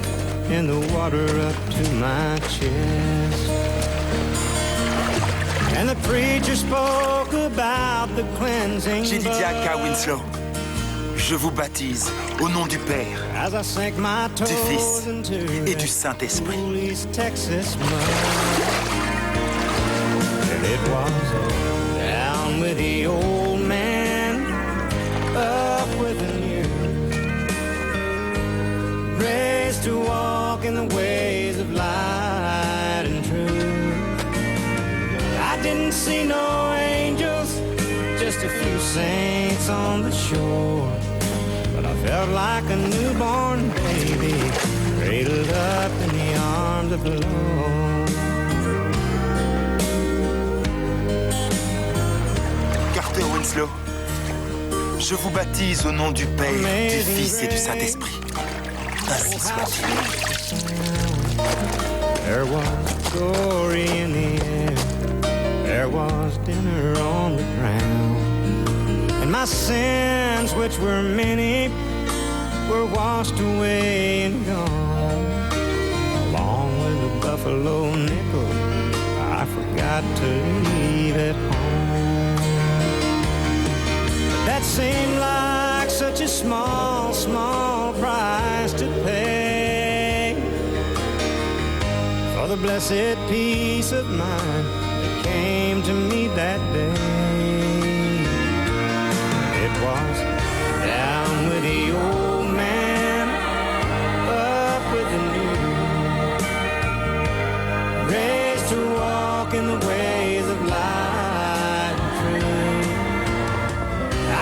in the water up to my chest. And the preacher spoke about the cleansing. J'ai dit K. Winslow, je vous baptise au nom du Père, du Fils et du Saint-Esprit. It was down with the old man, up with the new, raised to walk in the ways of light and truth. I didn't see no angels, just a few saints on the shore, but I felt like a newborn baby, cradled up in the arms of the Lord. Carter Winslow, je vous baptise au nom du Père, du Fils et du Saint-Esprit. Ainsi soit-il. There was glory in the air, there was dinner on the ground, and my sins, which were many, were washed away and gone. Along with a buffalo nickel, I forgot to leave at home. That seemed like such a small, small price to pay for the the blessed peace of mind that came to me that day. It was down with the old man, up with the new, raised to walk in the ways of light and truth.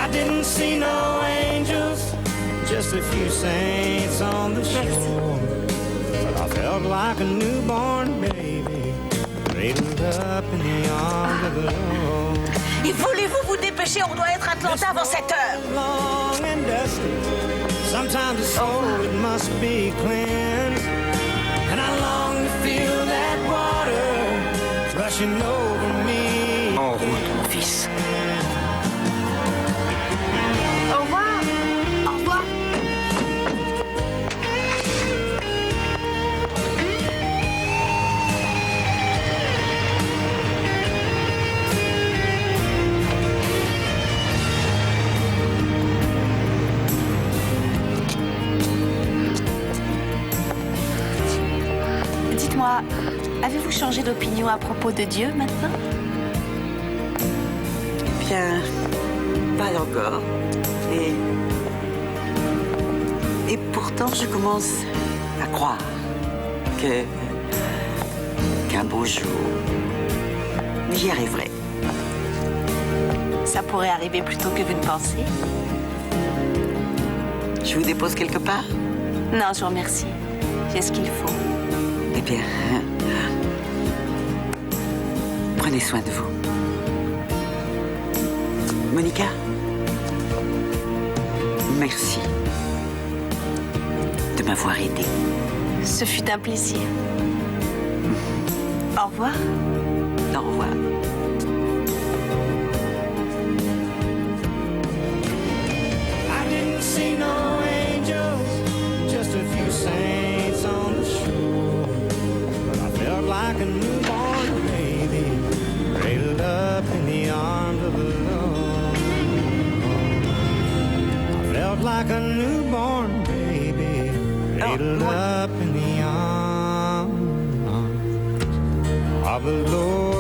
I didn't see no angels, just a few saints on the shore. But I felt like a newborn baby, cradled up in the arms of the Lord. Et voulez-vous vous dépêcher? On doit être à Atlanta avant 7 heures. Long and dusty. Sometimes the soul, it must be cleansed. And I long to feel that water rushing over me. En route, mon fils. Au revoir. Au revoir. Dites-moi, avez-vous changé d'opinion à propos de Dieu maintenant? Eh bien, pas encore. Et pourtant, je commence à croire qu'un beau jour, j'y arriverai. Ça pourrait arriver plus tôt que vous ne pensez. Je vous dépose quelque part? Non, je vous remercie. J'ai ce qu'il faut. Eh bien, prenez soin de vous. Monica, merci de m'avoir aidé. Ce fut un plaisir. Au revoir. Au revoir. I didn't see no angels, just a few saints on the shore. But I felt like a newborn baby, cradled up in the arms of the Lord. I felt like a newborn baby, cradled up in the arms of the Lord.